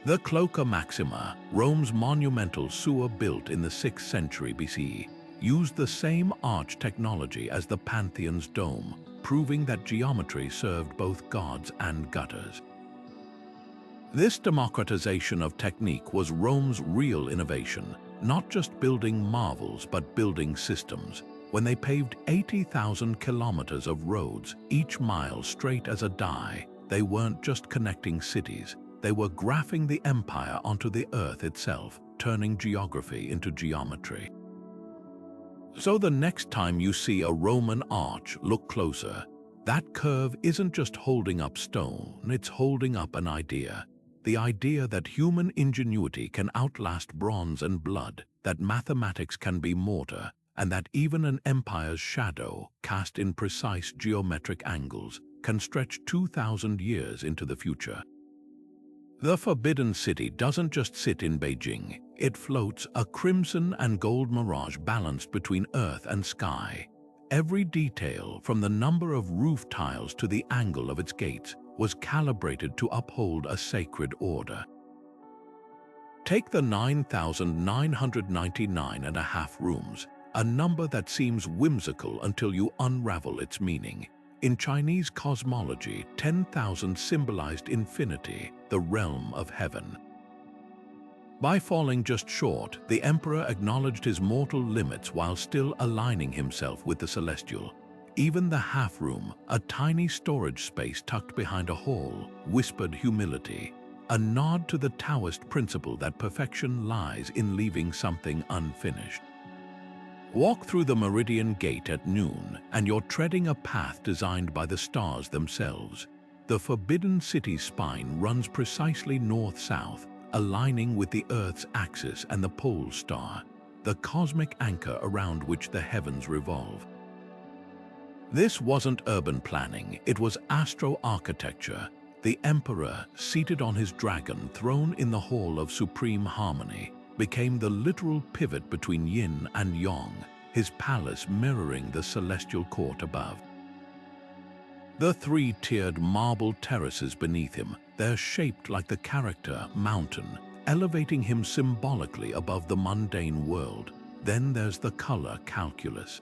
The Cloaca Maxima, Rome's monumental sewer built in the 6th century BCE, used the same arch technology as the Pantheon's dome, proving that geometry served both gods and gutters. This democratization of technique was Rome's real innovation, not just building marvels but building systems. When they paved 80,000 kilometers of roads, each mile straight as a die, they weren't just connecting cities. They were graphing the empire onto the earth itself, turning geography into geometry. So the next time you see a Roman arch, look closer. That curve isn't just holding up stone, it's holding up an idea. The idea that human ingenuity can outlast bronze and blood, that mathematics can be mortar, and that even an empire's shadow, cast in precise geometric angles, can stretch 2,000 years into the future. The Forbidden City doesn't just sit in Beijing, it floats, a crimson and gold mirage balanced between earth and sky. Every detail, from the number of roof tiles to the angle of its gates, was calibrated to uphold a sacred order. Take the 9,999.5 rooms, a number that seems whimsical until you unravel its meaning. In Chinese cosmology, 10,000 symbolized infinity, the realm of heaven. By falling just short, the emperor acknowledged his mortal limits while still aligning himself with the celestial. Even the half-room, a tiny storage space tucked behind a hall, whispered humility, a nod to the Taoist principle that perfection lies in leaving something unfinished. Walk through the Meridian Gate at noon, and you're treading a path designed by the stars themselves. The Forbidden City's spine runs precisely north-south, aligning with the Earth's axis and the pole star, the cosmic anchor around which the heavens revolve. This wasn't urban planning, it was astro-architecture. The emperor, seated on his dragon throne in the Hall of Supreme Harmony, became the literal pivot between yin and yang, his palace mirroring the celestial court above. The three-tiered marble terraces beneath him, they're shaped like the character mountain, elevating him symbolically above the mundane world. Then there's the color calculus.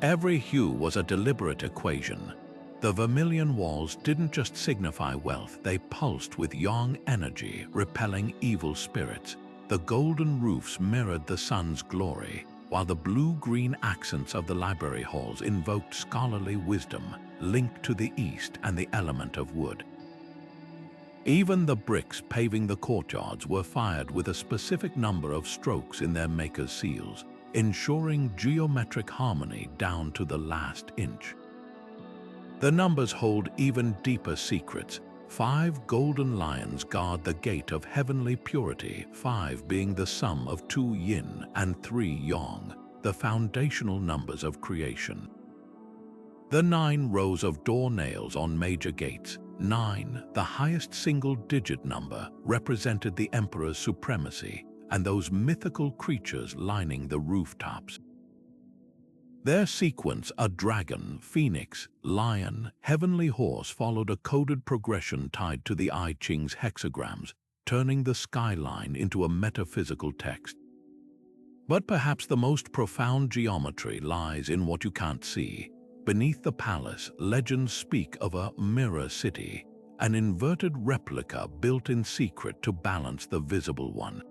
Every hue was a deliberate equation. The vermilion walls didn't just signify wealth, they pulsed with yang energy, repelling evil spirits. The golden roofs mirrored the sun's glory, while the blue-green accents of the library halls invoked scholarly wisdom, linked to the east and the element of wood. Even the bricks paving the courtyards were fired with a specific number of strokes in their maker's seals. ensuring geometric harmony down to the last inch. The numbers hold even deeper secrets. 5 golden lions guard the gate of heavenly purity, 5 being the sum of 2 yin and 3 yang, the foundational numbers of creation. The 9 rows of door nails on major gates, 9, the highest single-digit number, represented the emperor's supremacy, and those mythical creatures lining the rooftops. Their sequence, a dragon, phoenix, lion, heavenly horse, followed a coded progression tied to the I Ching's hexagrams, turning the skyline into a metaphysical text. But perhaps the most profound geometry lies in what you can't see. Beneath the palace, legends speak of a mirror city, an inverted replica built in secret to balance the visible one.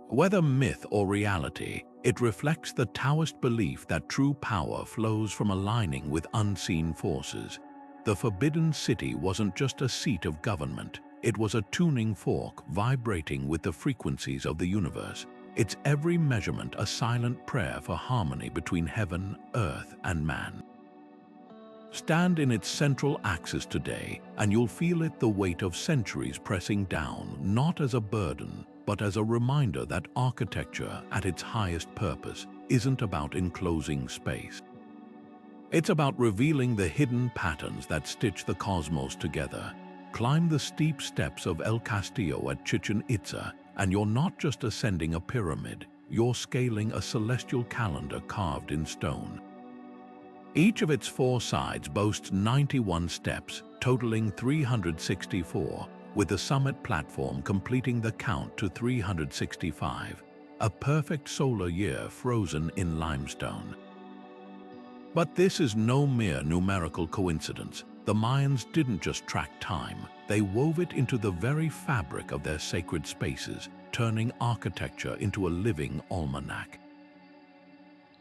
Whether myth or reality, it reflects the Taoist belief that true power flows from aligning with unseen forces. The Forbidden City wasn't just a seat of government, it was a tuning fork vibrating with the frequencies of the universe, its every measurement a silent prayer for harmony between heaven, earth, and man. Stand in its central axis today, and you'll feel it, the weight of centuries pressing down, not as a burden, but as a reminder that architecture, at its highest purpose, isn't about enclosing space. It's about revealing the hidden patterns that stitch the cosmos together. Climb the steep steps of El Castillo at Chichen Itza, and you're not just ascending a pyramid, you're scaling a celestial calendar carved in stone. Each of its 4 sides boasts 91 steps, totaling 364, with the summit platform completing the count to 365, a perfect solar year frozen in limestone. But this is no mere numerical coincidence. The Mayans didn't just track time, they wove it into the very fabric of their sacred spaces, turning architecture into a living almanac.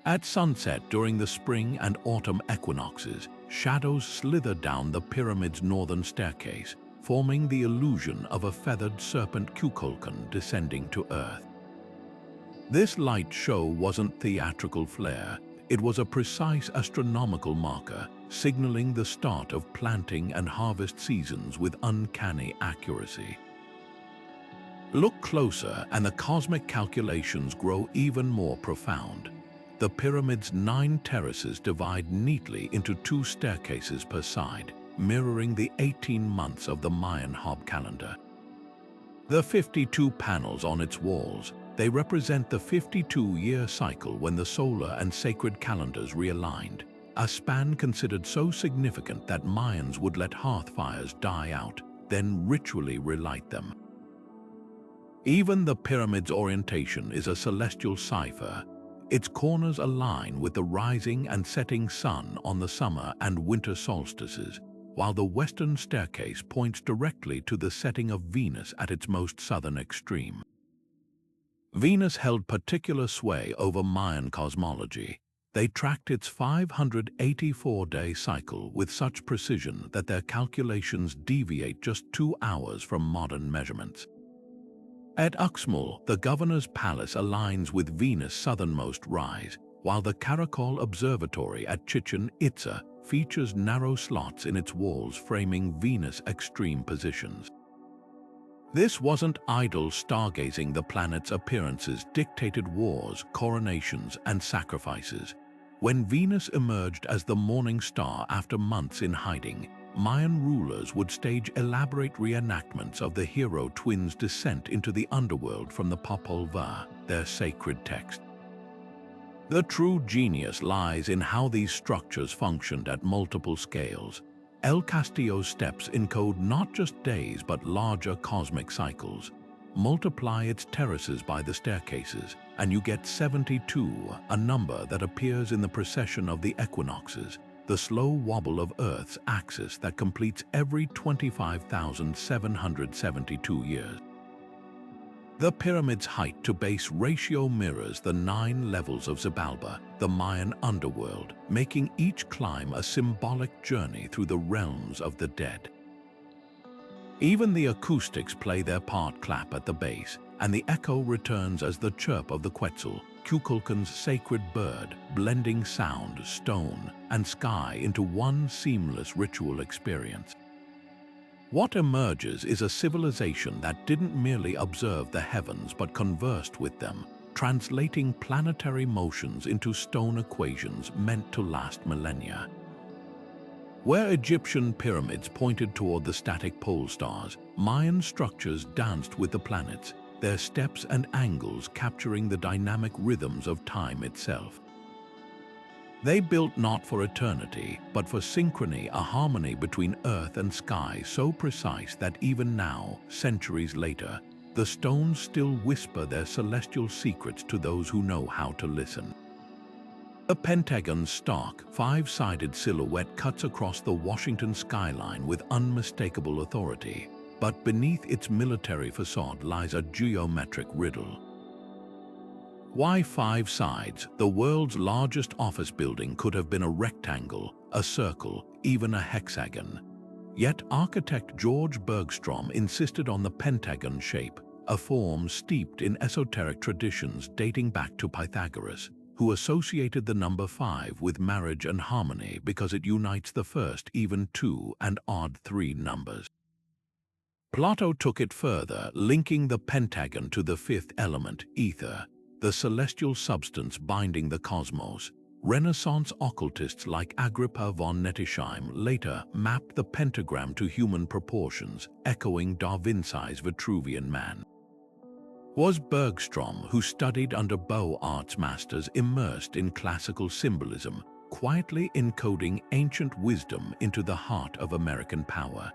At sunset during the spring and autumn equinoxes, shadows slither down the pyramid's northern staircase, forming the illusion of a feathered serpent Kukulkan descending to earth. This light show wasn't theatrical flair, it was a precise astronomical marker, signaling the start of planting and harvest seasons with uncanny accuracy. Look closer and the cosmic calculations grow even more profound. The pyramid's 9 terraces divide neatly into 2 staircases per side, mirroring the 18 months of the Mayan Hob calendar. The 52 panels on its walls, they represent the 52-year cycle when the solar and sacred calendars realigned, a span considered so significant that Mayans would let hearth fires die out, then ritually relight them. Even the pyramid's orientation is a celestial cipher. Its corners align with the rising and setting sun on the summer and winter solstices, while the western staircase points directly to the setting of Venus at its most southern extreme. Venus held particular sway over Mayan cosmology. They tracked its 584-day cycle with such precision that their calculations deviate just 2 hours from modern measurements. At Uxmal, the governor's palace aligns with Venus' southernmost rise, while the Caracol Observatory at Chichen Itza features narrow slots in its walls framing Venus' extreme positions. This wasn't idle stargazing. The planet's appearances dictated wars, coronations, and sacrifices. When Venus emerged as the morning star after months in hiding, Mayan rulers would stage elaborate reenactments of the hero twins' descent into the underworld from the Popol Vuh, their sacred text. The true genius lies in how these structures functioned at multiple scales. El Castillo's steps encode not just days but larger cosmic cycles. Multiply its terraces by the staircases, and you get 72, a number that appears in the precession of the equinoxes, the slow wobble of Earth's axis that completes every 25,772 years. The pyramid's height to base ratio mirrors the 9 levels of Xibalba, the Mayan underworld, making each climb a symbolic journey through the realms of the dead. Even the acoustics play their part. Clap at the base, and the echo returns as the chirp of the Quetzal, Kukulkan's sacred bird, blending sound, stone, and sky into one seamless ritual experience. What emerges is a civilization that didn't merely observe the heavens but conversed with them, translating planetary motions into stone equations meant to last millennia. Where Egyptian pyramids pointed toward the static pole stars, Mayan structures danced with the planets, their steps and angles capturing the dynamic rhythms of time itself. They built not for eternity, but for synchrony, a harmony between earth and sky so precise that even now, centuries later, the stones still whisper their celestial secrets to those who know how to listen. The Pentagon's stark, five-sided silhouette cuts across the Washington skyline with unmistakable authority, but beneath its military facade lies a geometric riddle. Why five sides? The world's largest office building could have been a rectangle, a circle, even a hexagon. Yet architect George Bergstrom insisted on the pentagon shape, a form steeped in esoteric traditions dating back to Pythagoras, who associated the number 5 with marriage and harmony because it unites the first even 2 and odd 3 numbers. Plato took it further, linking the pentagon to the fifth element, ether, the celestial substance binding the cosmos. Renaissance occultists like Agrippa von Nettesheim later mapped the pentagram to human proportions, echoing Da Vinci's Vitruvian Man. Was Bergstrom, who studied under Beaux Arts masters immersed in classical symbolism, quietly encoding ancient wisdom into the heart of American power.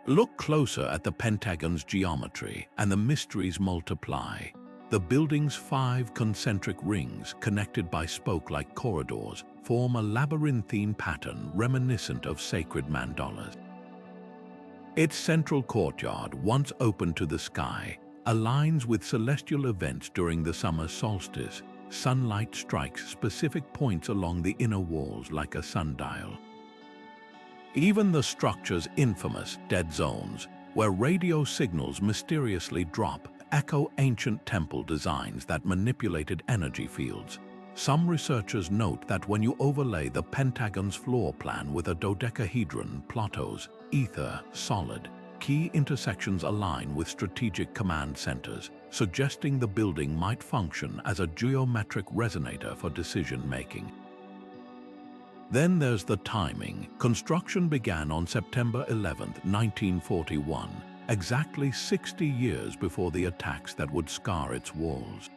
Look closer at the pentagon's geometry, and the mysteries multiply. The building's 5 concentric rings, connected by spoke-like corridors, form a labyrinthine pattern reminiscent of sacred mandalas. Its central courtyard, once open to the sky, aligns with celestial events during the summer solstice. Sunlight strikes specific points along the inner walls like a sundial. Even the structure's infamous dead zones, where radio signals mysteriously drop, echo ancient temple designs that manipulated energy fields. Some researchers note that when you overlay the pentagon's floor plan with a dodecahedron, Plato's ether, solid, key intersections align with strategic command centers, suggesting the building might function as a geometric resonator for decision-making. Then there's the timing. Construction began on September 11, 1941, exactly 60 years before the attacks that would scar its walls.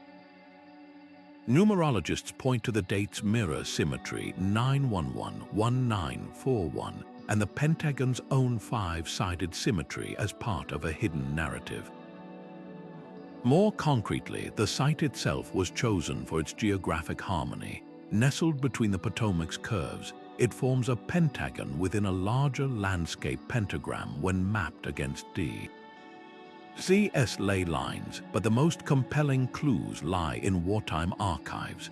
Numerologists point to the date's mirror symmetry 911-1941 and the Pentagon's own 5-sided symmetry as part of a hidden narrative. More concretely, the site itself was chosen for its geographic harmony. Nestled between the Potomac's curves, it forms a pentagon within a larger landscape pentagram when mapped against D.C.'s ley lines, but the most compelling clues lie in wartime archives.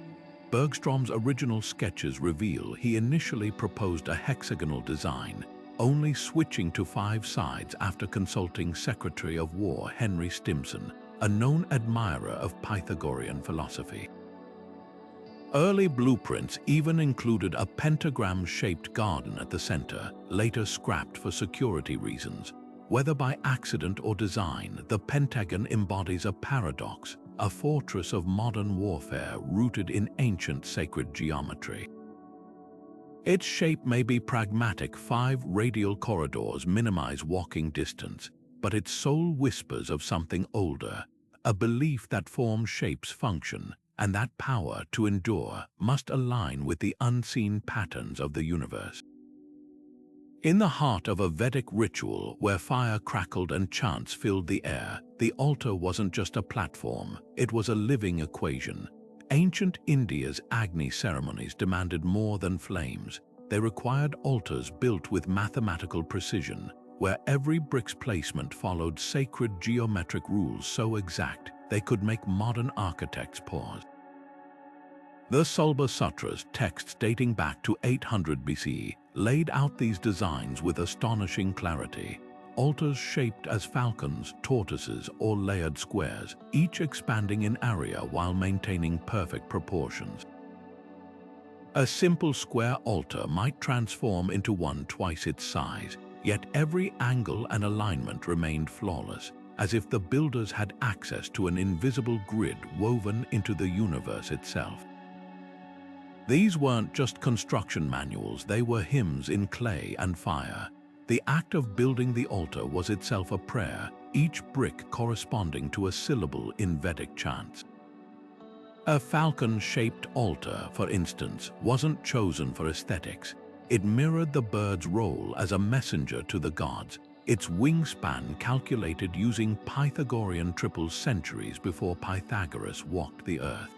Bergstrom's original sketches reveal he initially proposed a hexagonal design, only switching to 5 sides after consulting Secretary of War Henry Stimson, a known admirer of Pythagorean philosophy. Early blueprints even included a pentagram-shaped garden at the center, later scrapped for security reasons. Whether by accident or design, the pentagon embodies a paradox, a fortress of modern warfare rooted in ancient sacred geometry. Its shape may be pragmatic, 5 radial corridors minimize walking distance, but its soul whispers of something older, a belief that form shapes function, and that power to endure must align with the unseen patterns of the universe. In the heart of a Vedic ritual where fire crackled and chants filled the air, the altar wasn't just a platform, it was a living equation. Ancient India's Agni ceremonies demanded more than flames. They required altars built with mathematical precision, where every brick's placement followed sacred geometric rules so exact they could make modern architects pause. The Sulba Sutras, texts dating back to 800 BC, laid out these designs with astonishing clarity. altars shaped as falcons, tortoises, or layered squares, each expanding in area while maintaining perfect proportions. A simple square altar might transform into one twice its size, yet every angle and alignment remained flawless, as if the builders had access to an invisible grid woven into the universe itself. These weren't just construction manuals, they were hymns in clay and fire. The act of building the altar was itself a prayer, each brick corresponding to a syllable in Vedic chants. A falcon-shaped altar, for instance, wasn't chosen for aesthetics. It mirrored the bird's role as a messenger to the gods, its wingspan calculated using Pythagorean triples centuries before Pythagoras walked the earth.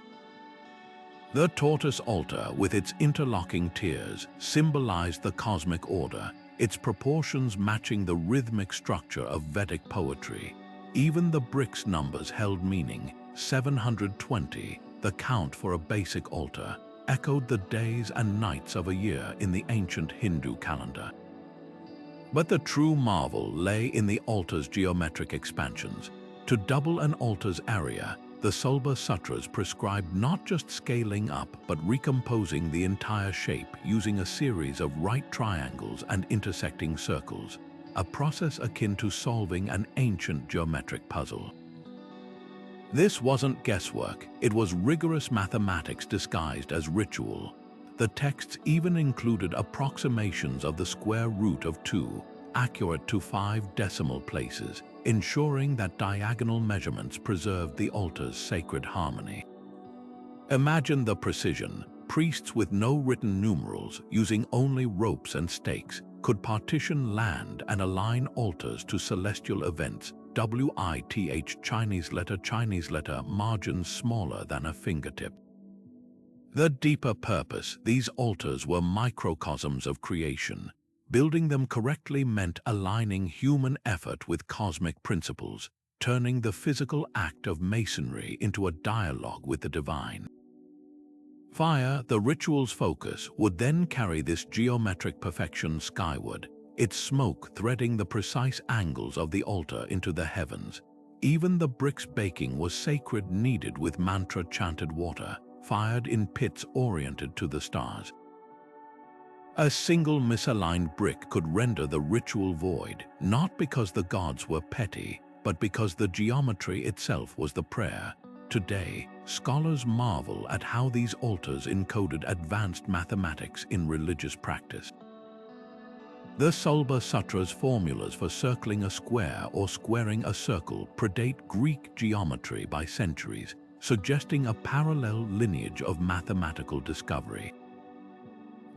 The tortoise altar, with its interlocking tiers, symbolized the cosmic order, its proportions matching the rhythmic structure of Vedic poetry. Even the brick's numbers held meaning. 720, the count for a basic altar, echoed the days and nights of a year in the ancient Hindu calendar. But the true marvel lay in the altar's geometric expansions. To double an altar's area, the Sulba Sutras prescribed not just scaling up but recomposing the entire shape using a series of right triangles and intersecting circles, a process akin to solving an ancient geometric puzzle. This wasn't guesswork, it was rigorous mathematics disguised as ritual. The texts even included approximations of the square root of 2, accurate to 5 decimal places, ensuring that diagonal measurements preserved the altar's sacred harmony. Imagine the precision. Priests with no written numerals, using only ropes and stakes, could partition land and align altars to celestial events, WITH Chinese letter, margins smaller than a fingertip. The deeper purpose, these altars were microcosms of creation. Building them correctly meant aligning human effort with cosmic principles, turning the physical act of masonry into a dialogue with the divine. Fire, the ritual's focus, would then carry this geometric perfection skyward, its smoke threading the precise angles of the altar into the heavens. Even the brick's baking was sacred, kneaded with mantra-chanted water, fired in pits oriented to the stars. A single misaligned brick could render the ritual void, not because the gods were petty, but because the geometry itself was the prayer. Today, scholars marvel at how these altars encoded advanced mathematics in religious practice. The Sulba Sutra's formulas for circling a square or squaring a circle predate Greek geometry by centuries, suggesting a parallel lineage of mathematical discovery.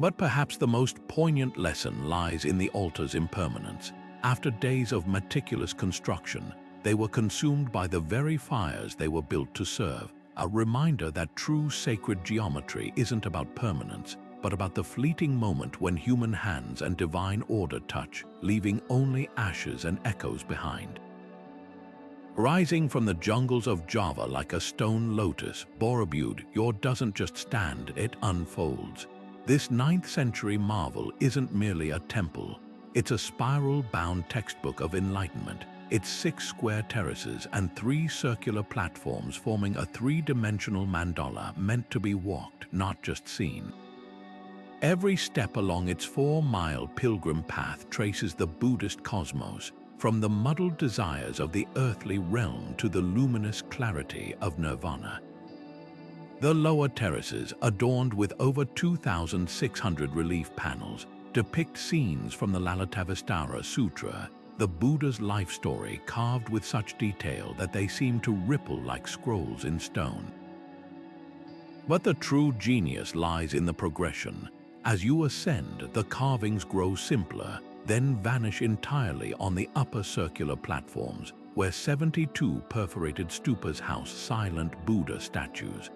But perhaps the most poignant lesson lies in the altar's impermanence. After days of meticulous construction, they were consumed by the very fires they were built to serve, a reminder that true sacred geometry isn't about permanence, but about the fleeting moment when human hands and divine order touch, leaving only ashes and echoes behind. Rising from the jungles of Java like a stone lotus, Borobudur doesn't just stand, it unfolds. This 9th century marvel isn't merely a temple, it's a spiral-bound textbook of enlightenment, its 6 square terraces and 3 circular platforms forming a 3-dimensional mandala meant to be walked, not just seen. Every step along its 4-mile pilgrim path traces the Buddhist cosmos, from the muddled desires of the earthly realm to the luminous clarity of nirvana. The lower terraces, adorned with over 2,600 relief panels, depict scenes from the Lalitavistara Sutra, the Buddha's life story carved with such detail that they seem to ripple like scrolls in stone. But the true genius lies in the progression. As you ascend, the carvings grow simpler, then vanish entirely on the upper circular platforms, where 72 perforated stupas house silent Buddha statues.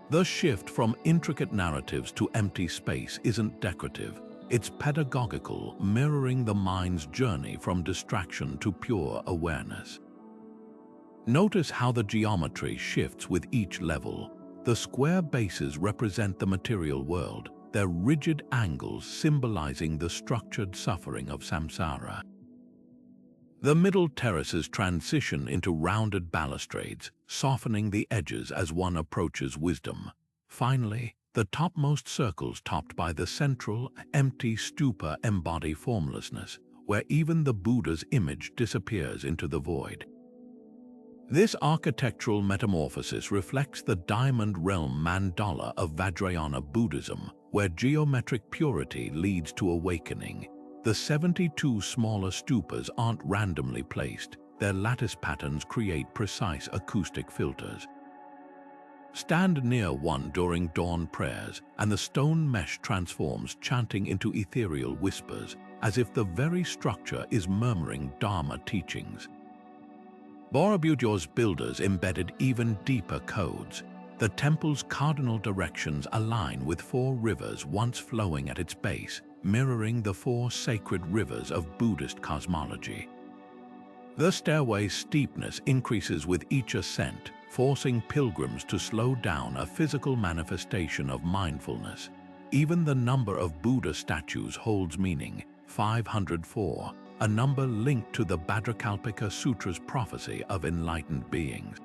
The shift from intricate narratives to empty space isn't decorative, it's pedagogical, mirroring the mind's journey from distraction to pure awareness. Notice how the geometry shifts with each level. The square bases represent the material world, their rigid angles symbolizing the structured suffering of samsara. The middle terraces transition into rounded balustrades, softening the edges as one approaches wisdom. Finally, the topmost circles topped by the central, empty stupa embody formlessness, where even the Buddha's image disappears into the void. This architectural metamorphosis reflects the diamond realm mandala of Vajrayana Buddhism, where geometric purity leads to awakening. The 72 smaller stupas aren't randomly placed. Their lattice patterns create precise acoustic filters. Stand near one during dawn prayers, and the stone mesh transforms, chanting into ethereal whispers, as if the very structure is murmuring Dharma teachings. Borobudur's builders embedded even deeper codes. The temple's cardinal directions align with 4 rivers once flowing at its base, mirroring the 4 sacred rivers of Buddhist cosmology. The stairway's steepness increases with each ascent, forcing pilgrims to slow down, a physical manifestation of mindfulness. Even the number of Buddha statues holds meaning, 504, a number linked to the Bhadrakalpika Sutra's prophecy of enlightened beings.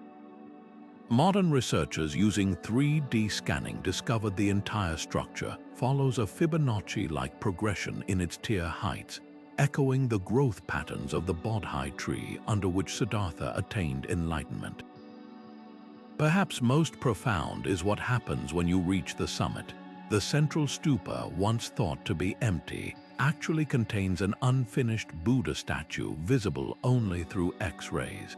Modern researchers using 3D scanning discovered the entire structure follows a Fibonacci-like progression in its tier heights, echoing the growth patterns of the Bodhi tree under which Siddhartha attained enlightenment. Perhaps most profound is what happens when you reach the summit. The central stupa, once thought to be empty, actually contains an unfinished Buddha statue visible only through X-rays.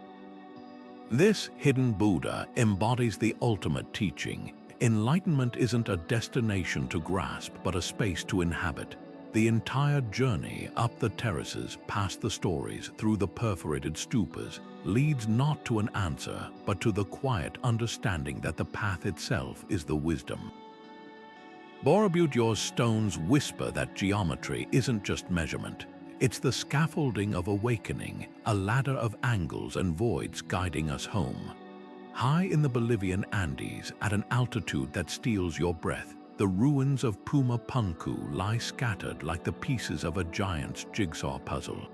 This hidden Buddha embodies the ultimate teaching. Enlightenment isn't a destination to grasp, but a space to inhabit. The entire journey up the terraces, past the stories, through the perforated stupas, leads not to an answer, but to the quiet understanding that the path itself is the wisdom. Borobudur's stones whisper that geometry isn't just measurement. It's the scaffolding of awakening, a ladder of angles and voids guiding us home. High in the Bolivian Andes, at an altitude that steals your breath, the ruins of Puma Punku lie scattered like the pieces of a giant's jigsaw puzzle.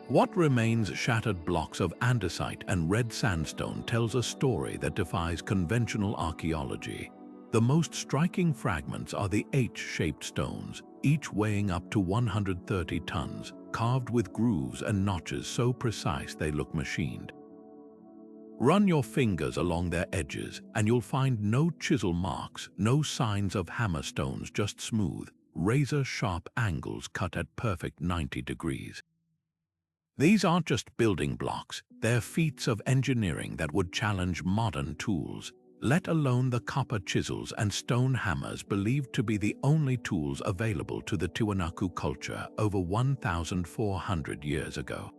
What remains shattered blocks of andesite and red sandstone tells a story that defies conventional archaeology. The most striking fragments are the H-shaped stones, each weighing up to 130 tons, carved with grooves and notches so precise they look machined. Run your fingers along their edges, and you'll find no chisel marks, no signs of hammer stones, just smooth, razor-sharp angles cut at perfect 90 degrees. These aren't just building blocks, they're feats of engineering that would challenge modern tools, let alone the copper chisels and stone hammers believed to be the only tools available to the Tiwanaku culture over 1,400 years ago.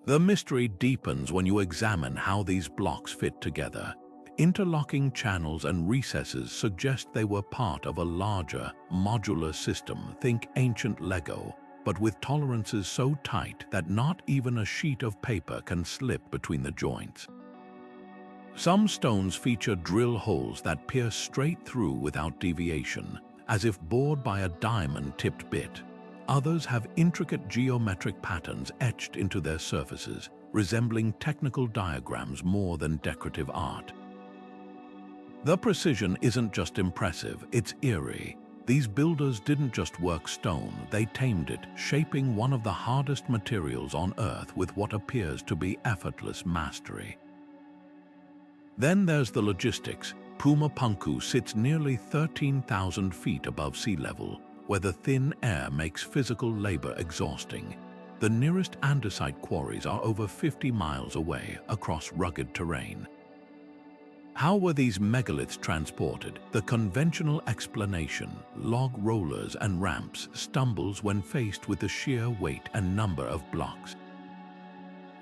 The mystery deepens when you examine how these blocks fit together. Interlocking channels and recesses suggest they were part of a larger, modular system, think ancient Lego, but with tolerances so tight that not even a sheet of paper can slip between the joints. Some stones feature drill holes that pierce straight through without deviation, as if bored by a diamond-tipped bit. Others have intricate geometric patterns etched into their surfaces, resembling technical diagrams more than decorative art. The precision isn't just impressive, it's eerie. These builders didn't just work stone, they tamed it, shaping one of the hardest materials on Earth with what appears to be effortless mastery. Then there's the logistics. Puma Punku sits nearly 13,000 feet above sea level, where the thin air makes physical labor exhausting. The nearest andesite quarries are over 50 miles away, across rugged terrain. How were these megaliths transported? The conventional explanation, log rollers and ramps, stumbles when faced with the sheer weight and number of blocks.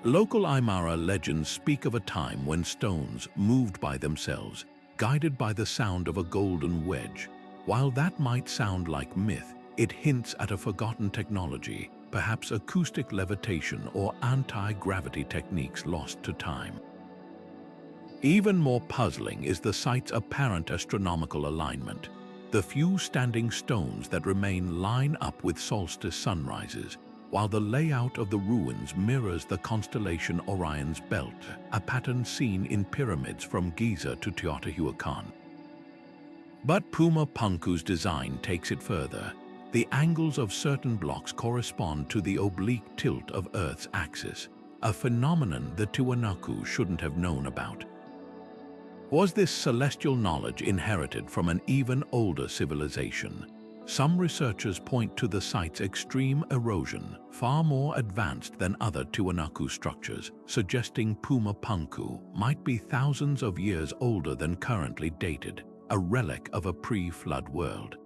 Local Aymara legends speak of a time when stones moved by themselves, guided by the sound of a golden wedge. While that might sound like myth, it hints at a forgotten technology, perhaps acoustic levitation or anti-gravity techniques lost to time. Even more puzzling is the site's apparent astronomical alignment. The few standing stones that remain line up with solstice sunrises, while the layout of the ruins mirrors the constellation Orion's Belt, a pattern seen in pyramids from Giza to Teotihuacan. But Puma Punku's design takes it further. The angles of certain blocks correspond to the oblique tilt of Earth's axis, a phenomenon the Tiwanaku shouldn't have known about. Was this celestial knowledge inherited from an even older civilization? Some researchers point to the site's extreme erosion, far more advanced than other Tiwanaku structures, suggesting Puma Punku might be thousands of years older than currently dated, a relic of a pre-flood world.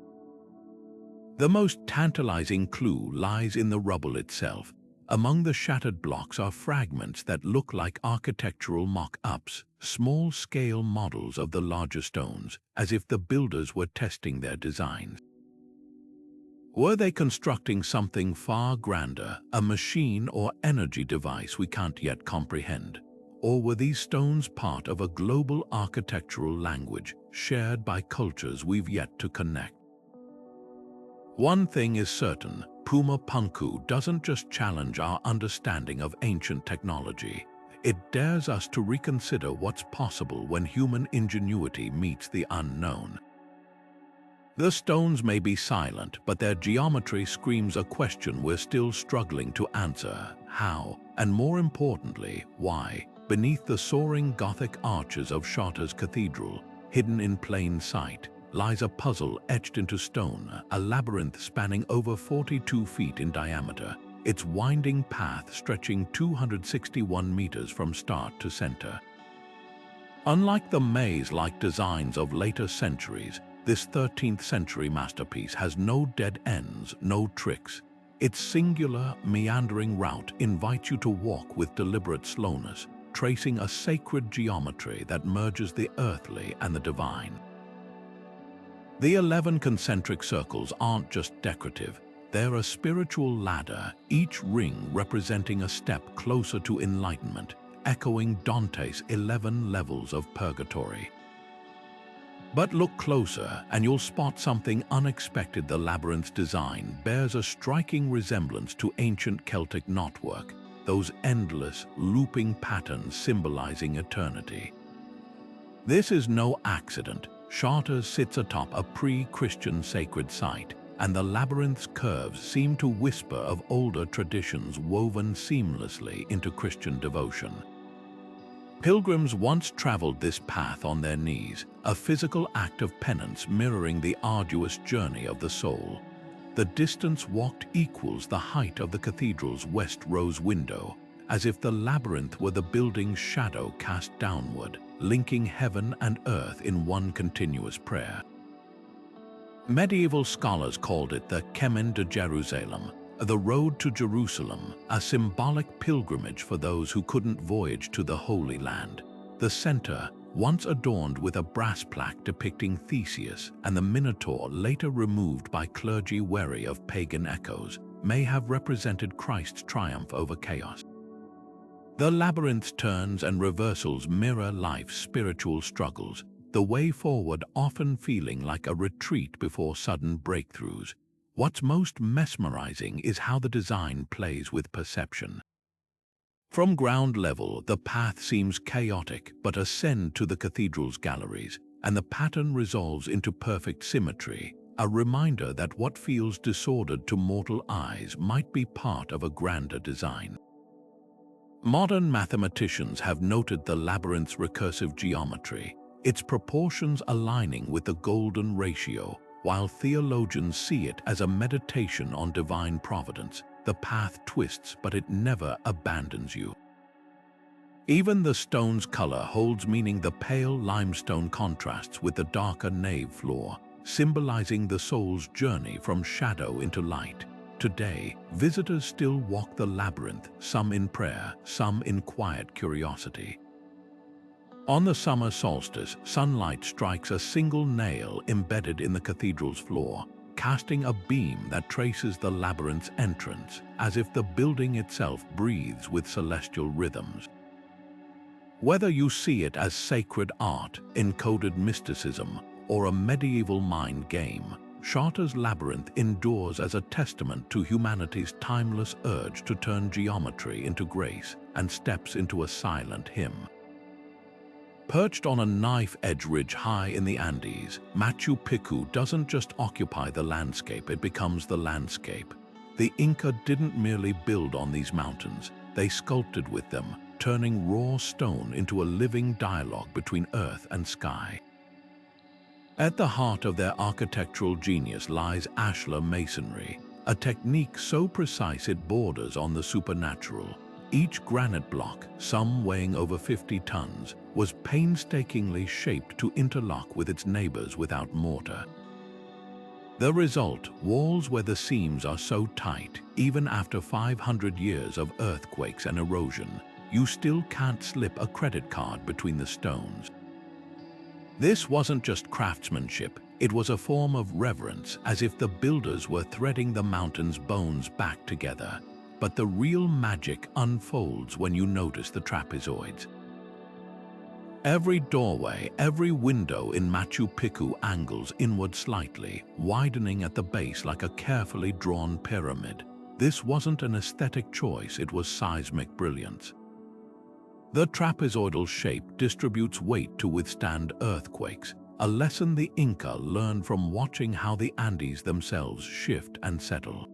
The most tantalizing clue lies in the rubble itself. Among the shattered blocks are fragments that look like architectural mock-ups, small-scale models of the larger stones, as if the builders were testing their designs. Were they constructing something far grander, a machine or energy device we can't yet comprehend? Or were these stones part of a global architectural language shared by cultures we've yet to connect? One thing is certain, Puma Punku doesn't just challenge our understanding of ancient technology. It dares us to reconsider what's possible when human ingenuity meets the unknown. The stones may be silent, but their geometry screams a question we're still struggling to answer: how, and more importantly, why? Beneath the soaring Gothic arches of Chartres Cathedral, hidden in plain sight, lies a puzzle etched into stone, a labyrinth spanning over 42 feet in diameter, its winding path stretching 261 meters from start to center. Unlike the maze-like designs of later centuries, this 13th century masterpiece has no dead ends, no tricks. Its singular, meandering route invites you to walk with deliberate slowness, tracing a sacred geometry that merges the earthly and the divine. The 11 concentric circles aren't just decorative, they're a spiritual ladder, each ring representing a step closer to enlightenment, echoing Dante's 11 levels of purgatory. But look closer and you'll spot something unexpected. The labyrinth's design bears a striking resemblance to ancient Celtic knotwork, those endless, looping patterns symbolizing eternity. This is no accident. Chartres sits atop a pre-Christian sacred site, and the labyrinth's curves seem to whisper of older traditions woven seamlessly into Christian devotion. Pilgrims once traveled this path on their knees, a physical act of penance mirroring the arduous journey of the soul. The distance walked equals the height of the cathedral's west rose window, as if the labyrinth were the building's shadow cast downward, linking heaven and earth in one continuous prayer. Medieval scholars called it the Chemin de Jerusalem, the road to Jerusalem, a symbolic pilgrimage for those who couldn't voyage to the Holy Land. The center, once adorned with a brass plaque depicting Theseus and the Minotaur later removed by clergy wary of pagan echoes, may have represented Christ's triumph over chaos. The labyrinth's turns and reversals mirror life's spiritual struggles, the way forward often feeling like a retreat before sudden breakthroughs. What's most mesmerizing is how the design plays with perception. From ground level, the path seems chaotic, but ascend to the cathedral's galleries, and the pattern resolves into perfect symmetry, a reminder that what feels disordered to mortal eyes might be part of a grander design. Modern mathematicians have noted the labyrinth's recursive geometry, its proportions aligning with the golden ratio. While theologians see it as a meditation on divine providence, the path twists, but it never abandons you. Even the stone's color holds meaning. The pale limestone contrasts with the darker nave floor, symbolizing the soul's journey from shadow into light. Today, visitors still walk the labyrinth, some in prayer, some in quiet curiosity. On the summer solstice, sunlight strikes a single nail embedded in the cathedral's floor, casting a beam that traces the labyrinth's entrance, as if the building itself breathes with celestial rhythms. Whether you see it as sacred art, encoded mysticism, or a medieval mind game, Charter's labyrinth endures as a testament to humanity's timeless urge to turn geometry into grace and steps into a silent hymn. Perched on a knife-edge ridge high in the Andes, Machu Picchu doesn't just occupy the landscape, it becomes the landscape. The Inca didn't merely build on these mountains, they sculpted with them, turning raw stone into a living dialogue between earth and sky. At the heart of their architectural genius lies ashlar masonry, a technique so precise it borders on the supernatural. Each granite block, some weighing over 50 tons, was painstakingly shaped to interlock with its neighbors without mortar. The result, walls where the seams are so tight, even after 500 years of earthquakes and erosion, you still can't slip a credit card between the stones. This wasn't just craftsmanship, it was a form of reverence, as if the builders were threading the mountain's bones back together. But the real magic unfolds when you notice the trapezoids. Every doorway, every window in Machu Picchu angles inward slightly, widening at the base like a carefully drawn pyramid. This wasn't an aesthetic choice, it was seismic brilliance. The trapezoidal shape distributes weight to withstand earthquakes, a lesson the Inca learned from watching how the Andes themselves shift and settle.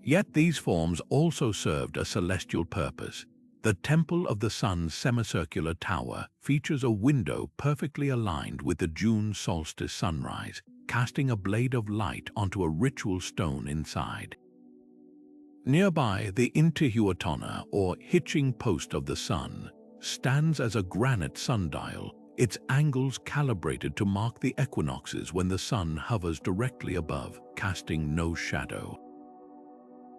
Yet these forms also served a celestial purpose. The Temple of the Sun's semicircular tower features a window perfectly aligned with the June solstice sunrise, casting a blade of light onto a ritual stone inside. Nearby, the Intihuatana, or hitching post of the sun, stands as a granite sundial, its angles calibrated to mark the equinoxes when the sun hovers directly above, casting no shadow.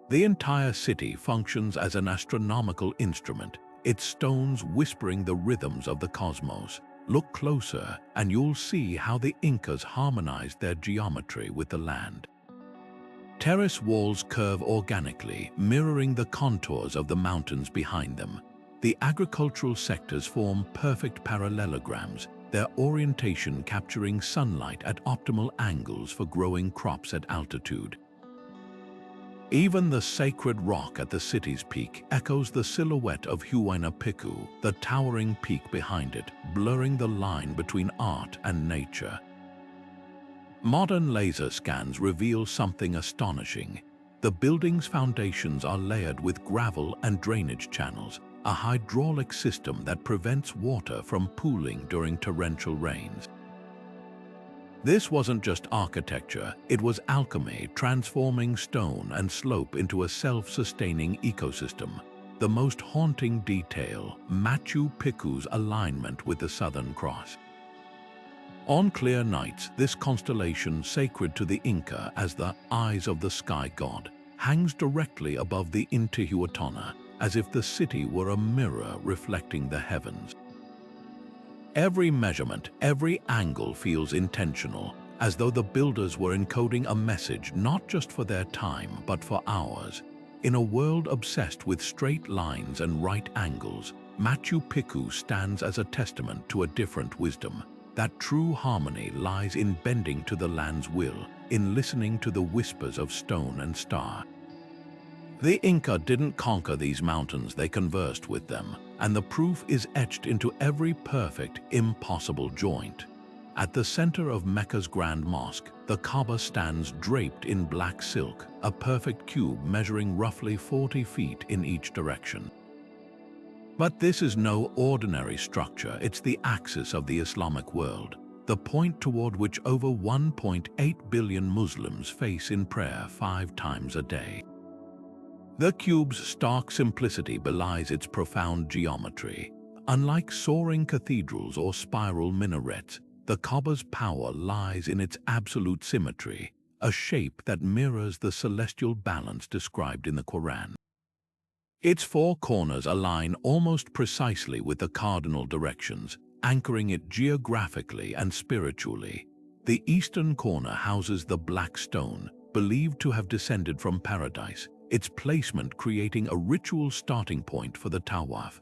The entire city functions as an astronomical instrument, its stones whispering the rhythms of the cosmos. Look closer and you'll see how the Incas harmonized their geometry with the land. Terrace walls curve organically, mirroring the contours of the mountains behind them. The agricultural sectors form perfect parallelograms, their orientation capturing sunlight at optimal angles for growing crops at altitude. Even the sacred rock at the city's peak echoes the silhouette of Huayna Picchu, the towering peak behind it, blurring the line between art and nature. Modern laser scans reveal something astonishing. The building's foundations are layered with gravel and drainage channels, a hydraulic system that prevents water from pooling during torrential rains. This wasn't just architecture, it was alchemy, transforming stone and slope into a self-sustaining ecosystem. The most haunting detail, Machu Picchu's alignment with the Southern Cross. On clear nights, this constellation, sacred to the Inca as the eyes of the sky god, hangs directly above the Intihuatana, as if the city were a mirror reflecting the heavens. Every measurement, every angle feels intentional, as though the builders were encoding a message not just for their time, but for ours. In a world obsessed with straight lines and right angles, Machu Picchu stands as a testament to a different wisdom. That true harmony lies in bending to the land's will, in listening to the whispers of stone and star. The Inca didn't conquer these mountains, they conversed with them, and the proof is etched into every perfect, impossible joint. At the center of Mecca's Grand Mosque, the Caba stands draped in black silk, a perfect cube measuring roughly 40 feet in each direction. But this is no ordinary structure, it's the axis of the Islamic world, the point toward which over 1.8 billion Muslims face in prayer 5 times a day. The cube's stark simplicity belies its profound geometry. Unlike soaring cathedrals or spiral minarets, the Caba's power lies in its absolute symmetry, a shape that mirrors the celestial balance described in the Quran. Its 4 corners align almost precisely with the cardinal directions, anchoring it geographically and spiritually. The eastern corner houses the black stone, believed to have descended from paradise, its placement creating a ritual starting point for the tawaf.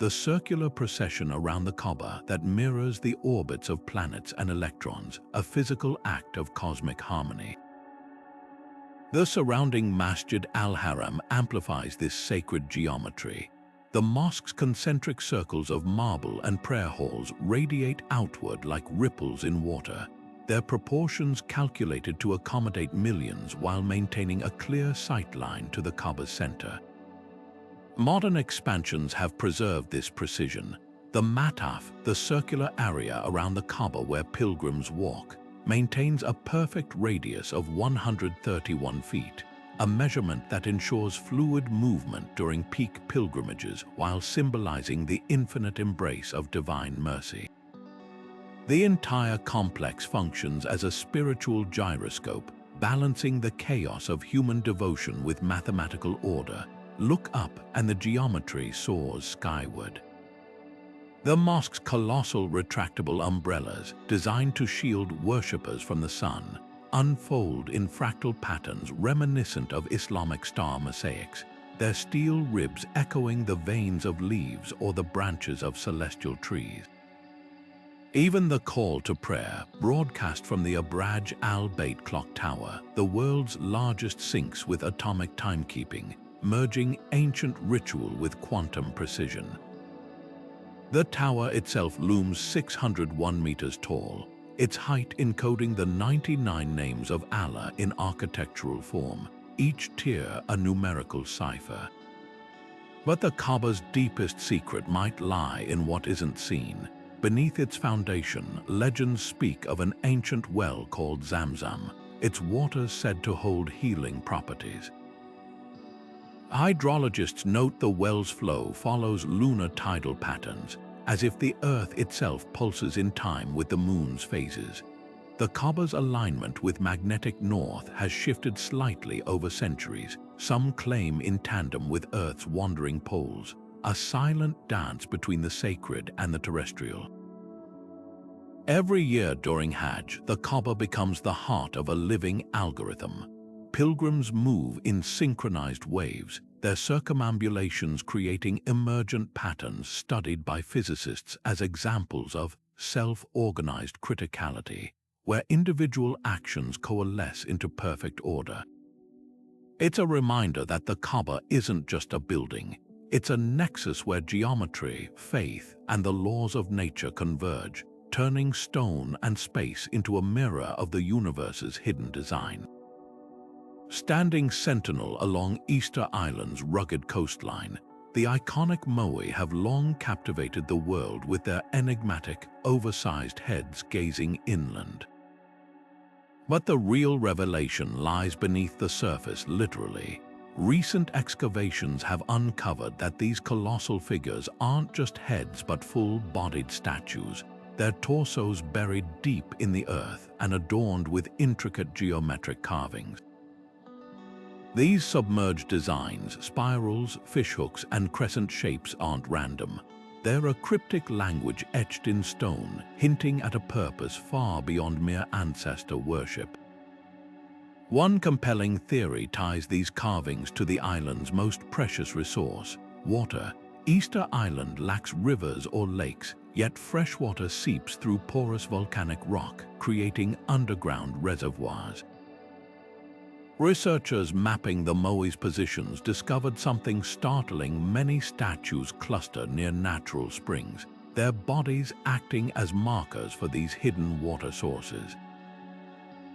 the circular procession around the Caba that mirrors the orbits of planets and electrons, a physical act of cosmic harmony. The surrounding Masjid al-Haram amplifies this sacred geometry. The mosque's concentric circles of marble and prayer halls radiate outward like ripples in water, their proportions calculated to accommodate millions while maintaining a clear sight line to the Caba's center. Modern expansions have preserved this precision. The mataf, the circular area around the Caba where pilgrims walk, maintains a perfect radius of 131 feet, a measurement that ensures fluid movement during peak pilgrimages while symbolizing the infinite embrace of divine mercy. The entire complex functions as a spiritual gyroscope, balancing the chaos of human devotion with mathematical order. Look up and the geometry soars skyward. The mosque's colossal retractable umbrellas, designed to shield worshippers from the sun, unfold in fractal patterns reminiscent of Islamic star mosaics, their steel ribs echoing the veins of leaves or the branches of celestial trees. Even the call to prayer, broadcast from the Abraj al-Bayt clock tower, the world's largest sphinx with atomic timekeeping, merging ancient ritual with quantum precision. The tower itself looms 601 meters tall, its height encoding the 99 names of Allah in architectural form, each tier a numerical cipher. But the Caba's deepest secret might lie in what isn't seen. Beneath its foundation, legends speak of an ancient well called Zamzam, its waters said to hold healing properties. Hydrologists note the well's flow follows lunar tidal patterns, as if the Earth itself pulses in time with the moon's phases. The Caba's alignment with magnetic north has shifted slightly over centuries, some claim in tandem with Earth's wandering poles, a silent dance between the sacred and the terrestrial. Every year during Hajj, the Caba becomes the heart of a living algorithm. Pilgrims move in synchronized waves, their circumambulations creating emergent patterns studied by physicists as examples of self-organized criticality, where individual actions coalesce into perfect order. It's a reminder that the Caba isn't just a building, it's a nexus where geometry, faith, and the laws of nature converge, turning stone and space into a mirror of the universe's hidden design. Standing sentinel along Easter Island's rugged coastline, the iconic moai have long captivated the world with their enigmatic, oversized heads gazing inland. But the real revelation lies beneath the surface, literally. Recent excavations have uncovered that these colossal figures aren't just heads but full-bodied statues, their torsos buried deep in the earth and adorned with intricate geometric carvings. These submerged designs, spirals, fishhooks, and crescent shapes aren't random. They're a cryptic language etched in stone, hinting at a purpose far beyond mere ancestor worship. One compelling theory ties these carvings to the island's most precious resource, water. Easter Island lacks rivers or lakes, yet freshwater seeps through porous volcanic rock, creating underground reservoirs. Researchers mapping the moai's positions discovered something startling: many statues cluster near natural springs, their bodies acting as markers for these hidden water sources.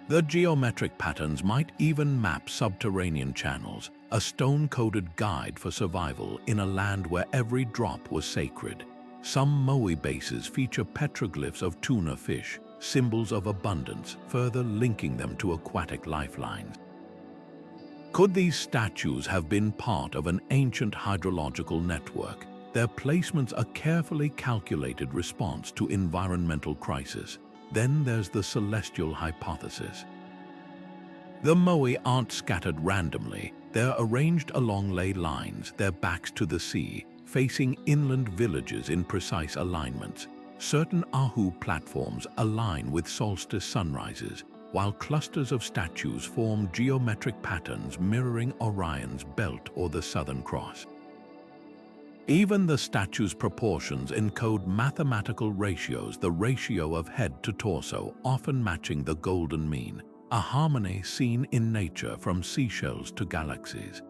The geometric patterns might even map subterranean channels, a stone-coded guide for survival in a land where every drop was sacred. Some moai bases feature petroglyphs of tuna fish, symbols of abundance, further linking them to aquatic lifelines. Could these statues have been part of an ancient hydrological network, their placements a carefully calculated response to environmental crisis? Then there's the celestial hypothesis. The moai aren't scattered randomly, they're arranged along ley lines, their backs to the sea, facing inland villages in precise alignments. Certain Ahu platforms align with solstice sunrises, while clusters of statues form geometric patterns mirroring Orion's belt or the Southern Cross. Even the statue's proportions encode mathematical ratios, the ratio of head to torso often matching the golden mean, a harmony seen in nature from seashells to galaxies.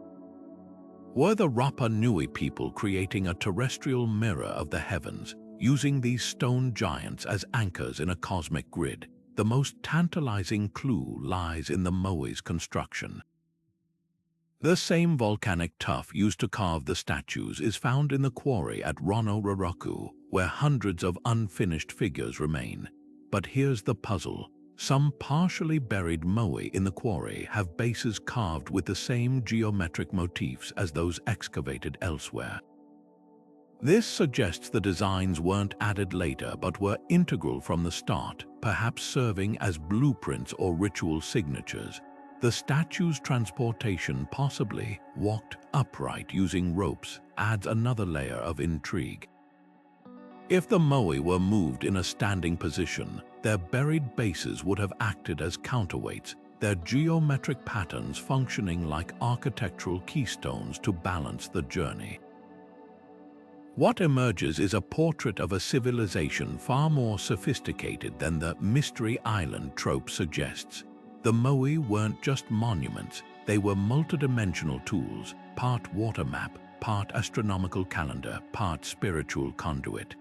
Were the Rapa Nui people creating a terrestrial mirror of the heavens, using these stone giants as anchors in a cosmic grid? The most tantalizing clue lies in the moai's construction. The same volcanic tuff used to carve the statues is found in the quarry at Rono Roroku, where hundreds of unfinished figures remain. But here's the puzzle. Some partially buried moai in the quarry have bases carved with the same geometric motifs as those excavated elsewhere. This suggests the designs weren't added later but were integral from the start, perhaps serving as blueprints or ritual signatures. The statue's transportation, possibly walked upright using ropes, adds another layer of intrigue. If the moai were moved in a standing position, their buried bases would have acted as counterweights, their geometric patterns functioning like architectural keystones to balance the journey. What emerges is a portrait of a civilization far more sophisticated than the Mystery Island trope suggests. The moai weren't just monuments, they were multidimensional tools, part water map, part astronomical calendar, part spiritual conduit.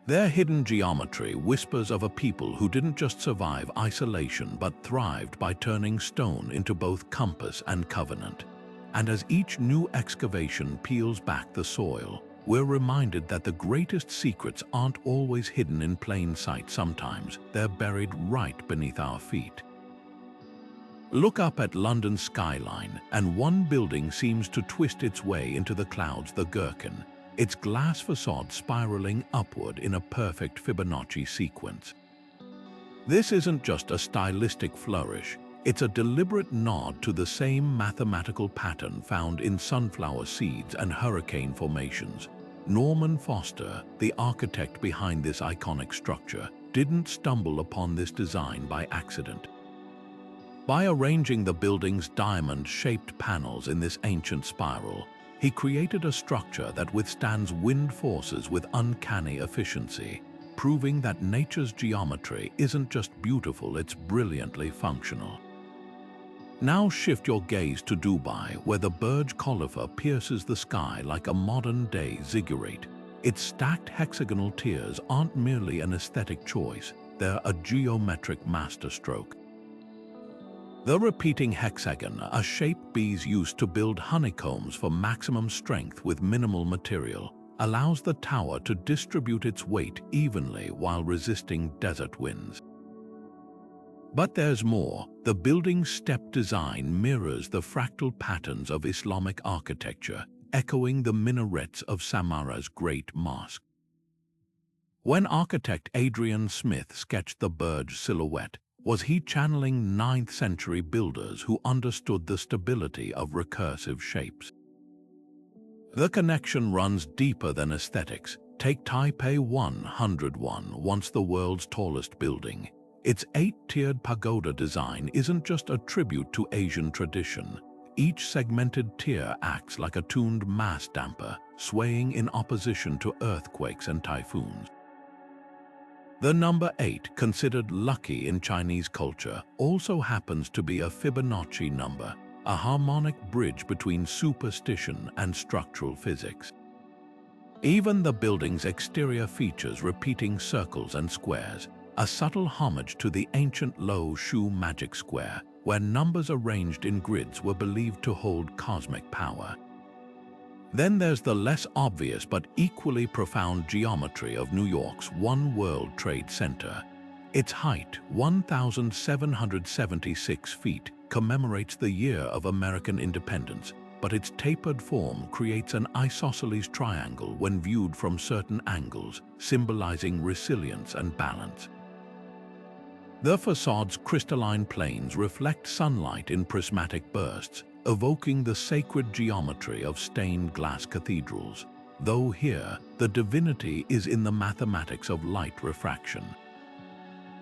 Their hidden geometry whispers of a people who didn't just survive isolation but thrived by turning stone into both compass and covenant. And as each new excavation peels back the soil, we're reminded that the greatest secrets aren't always hidden in plain sight. Sometimes they're buried right beneath our feet. Look up at London's skyline, and one building seems to twist its way into the clouds, the Gherkin, its glass facade spiraling upward in a perfect Fibonacci sequence. This isn't just a stylistic flourish, it's a deliberate nod to the same mathematical pattern found in sunflower seeds and hurricane formations. Norman Foster, the architect behind this iconic structure, didn't stumble upon this design by accident. By arranging the building's diamond-shaped panels in this ancient spiral, he created a structure that withstands wind forces with uncanny efficiency, proving that nature's geometry isn't just beautiful, it's brilliantly functional. Now shift your gaze to Dubai, where the Burj Khalifa pierces the sky like a modern-day ziggurat. Its stacked hexagonal tiers aren't merely an aesthetic choice, they're a geometric masterstroke. The repeating hexagon, a shape bees use to build honeycombs for maximum strength with minimal material, allows the tower to distribute its weight evenly while resisting desert winds. But there's more. The building's step design mirrors the fractal patterns of Islamic architecture, echoing the minarets of Samarra's great mosque. When architect Adrian Smith sketched the Burj silhouette, was he channeling 9th century builders who understood the stability of recursive shapes? The connection runs deeper than aesthetics. Take Taipei 101, once the world's tallest building. Its 8-tiered pagoda design isn't just a tribute to Asian tradition. Each segmented tier acts like a tuned mass damper, swaying in opposition to earthquakes and typhoons. The number 8, considered lucky in Chinese culture, also happens to be a Fibonacci number, a harmonic bridge between superstition and structural physics. Even the building's exterior features repeating circles and squares, a subtle homage to the ancient Lo Shu magic square, where numbers arranged in grids were believed to hold cosmic power. Then there's the less obvious but equally profound geometry of New York's One World Trade Center. Its height, 1,776 feet, commemorates the year of American independence, but its tapered form creates an isosceles triangle when viewed from certain angles, symbolizing resilience and balance. The facade's crystalline planes reflect sunlight in prismatic bursts, evoking the sacred geometry of stained glass cathedrals, though here, the divinity is in the mathematics of light refraction.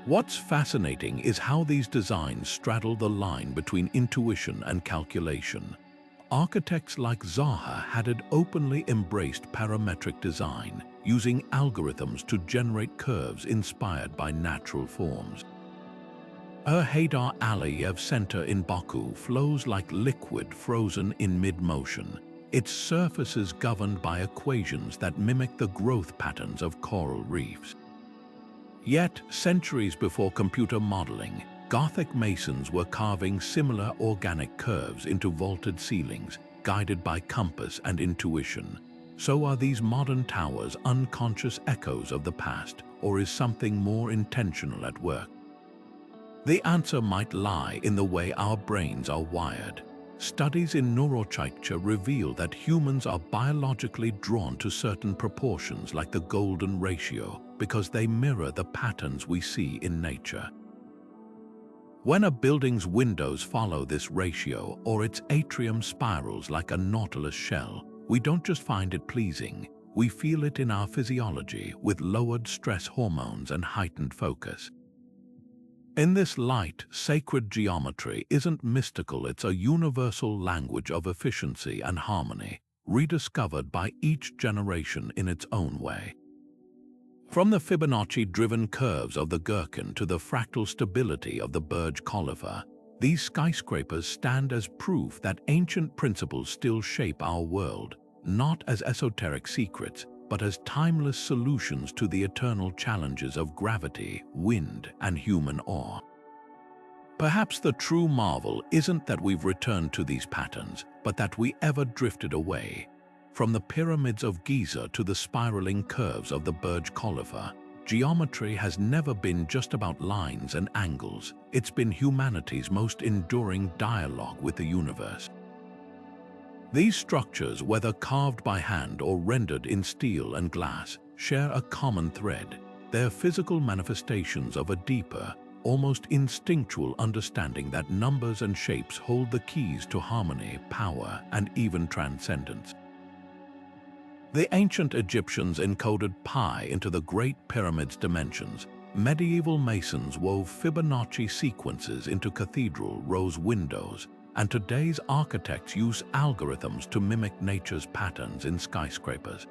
What's fascinating is how these designs straddle the line between intuition and calculation. architects like Zaha had openly embraced parametric design, using algorithms to generate curves inspired by natural forms. Haydar Aliyev Center in Baku flows like liquid frozen in mid-motion, its surfaces governed by equations that mimic the growth patterns of coral reefs. Yet, centuries before computer modeling, Gothic masons were carving similar organic curves into vaulted ceilings, guided by compass and intuition. So are these modern towers unconscious echoes of the past, or is something more intentional at work? The answer might lie in the way our brains are wired. Studies in neuroarchitecture reveal that humans are biologically drawn to certain proportions like the golden ratio because they mirror the patterns we see in nature. When a building's windows follow this ratio or its atrium spirals like a nautilus shell, we don't just find it pleasing, we feel it in our physiology with lowered stress hormones and heightened focus. In this light, sacred geometry isn't mystical, it's a universal language of efficiency and harmony, rediscovered by each generation in its own way. From the Fibonacci-driven curves of the gherkin to the fractal stability of the Burj Khalifa, these skyscrapers stand as proof that ancient principles still shape our world, not as esoteric secrets, but as timeless solutions to the eternal challenges of gravity, wind, and human awe. Perhaps the true marvel isn't that we've returned to these patterns, but that we ever drifted away. From the pyramids of Giza to the spiraling curves of the Burj Khalifa, geometry has never been just about lines and angles. It's been humanity's most enduring dialogue with the universe. These structures, whether carved by hand or rendered in steel and glass, share a common thread. They're physical manifestations of a deeper, almost instinctual understanding that numbers and shapes hold the keys to harmony, power, and even transcendence. The ancient Egyptians encoded pi into the Great Pyramid's dimensions. Medieval masons wove Fibonacci sequences into cathedral rose windows, and today's architects use algorithms to mimic nature's patterns in skyscrapers.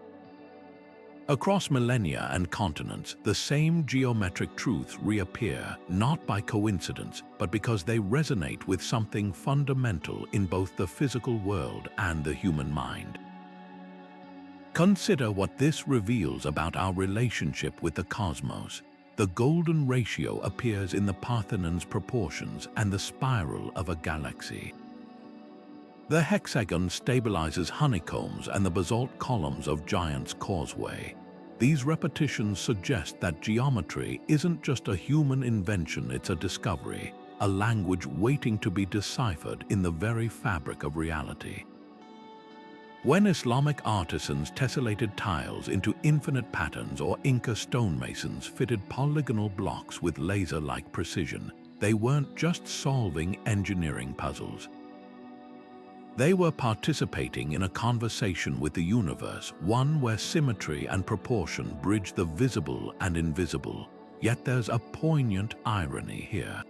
Across millennia and continents, the same geometric truths reappear, not by coincidence, but because they resonate with something fundamental in both the physical world and the human mind. Consider what this reveals about our relationship with the cosmos. The golden ratio appears in the Parthenon's proportions and the spiral of a galaxy. The hexagon stabilizes honeycombs and the basalt columns of Giant's Causeway. These repetitions suggest that geometry isn't just a human invention, it's a discovery, a language waiting to be deciphered in the very fabric of reality. When Islamic artisans tessellated tiles into infinite patterns or Inca stonemasons fitted polygonal blocks with laser-like precision, they weren't just solving engineering puzzles. They were participating in a conversation with the universe, one where symmetry and proportion bridge the visible and invisible. Yet there's a poignant irony here.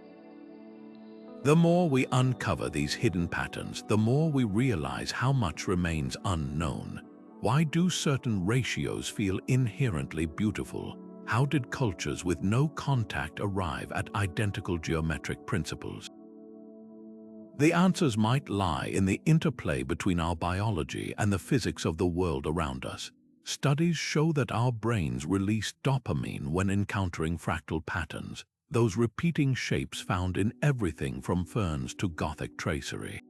The more we uncover these hidden patterns, the more we realize how much remains unknown. Why do certain ratios feel inherently beautiful? How did cultures with no contact arrive at identical geometric principles? The answers might lie in the interplay between our biology and the physics of the world around us. Studies show that our brains release dopamine when encountering fractal patterns, those repeating shapes found in everything from ferns to Gothic tracery.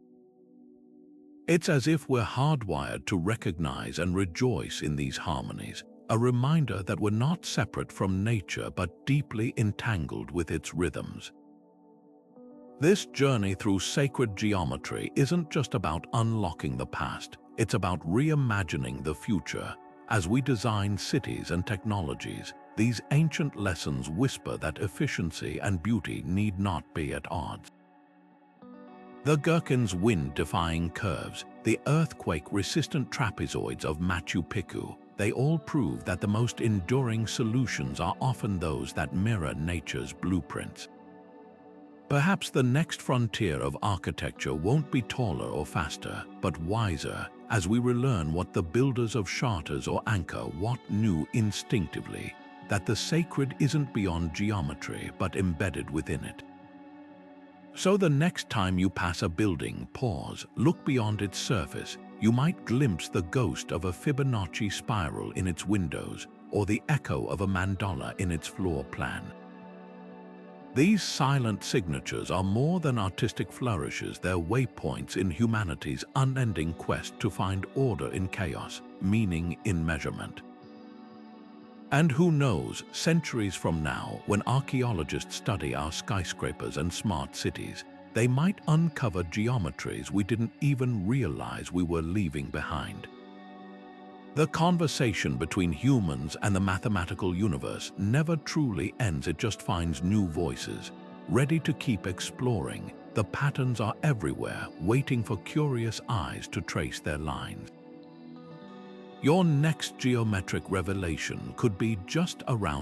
It's as if we're hardwired to recognize and rejoice in these harmonies, a reminder that we're not separate from nature but deeply entangled with its rhythms. This journey through sacred geometry isn't just about unlocking the past, it's about reimagining the future. As we design cities and technologies, these ancient lessons whisper that efficiency and beauty need not be at odds. The gherkin's wind-defying curves, the earthquake-resistant trapezoids of Machu Picchu, they all prove that the most enduring solutions are often those that mirror nature's blueprints. Perhaps the next frontier of architecture won't be taller or faster, but wiser, as we relearn what the builders of charters or Angkor Wat knew instinctively, that the sacred isn't beyond geometry but embedded within it. So the next time you pass a building, pause, look beyond its surface. You might glimpse the ghost of a Fibonacci spiral in its windows, or the echo of a mandala in its floor plan. These silent signatures are more than artistic flourishes, they're waypoints in humanity's unending quest to find order in chaos, meaning in measurement. And who knows, centuries from now, when archaeologists study our skyscrapers and smart cities, they might uncover geometries we didn't even realize we were leaving behind. The conversation between humans and the mathematical universe never truly ends, it just finds new voices, ready to keep exploring. The patterns are everywhere, waiting for curious eyes to trace their lines. Your next geometric revelation could be just around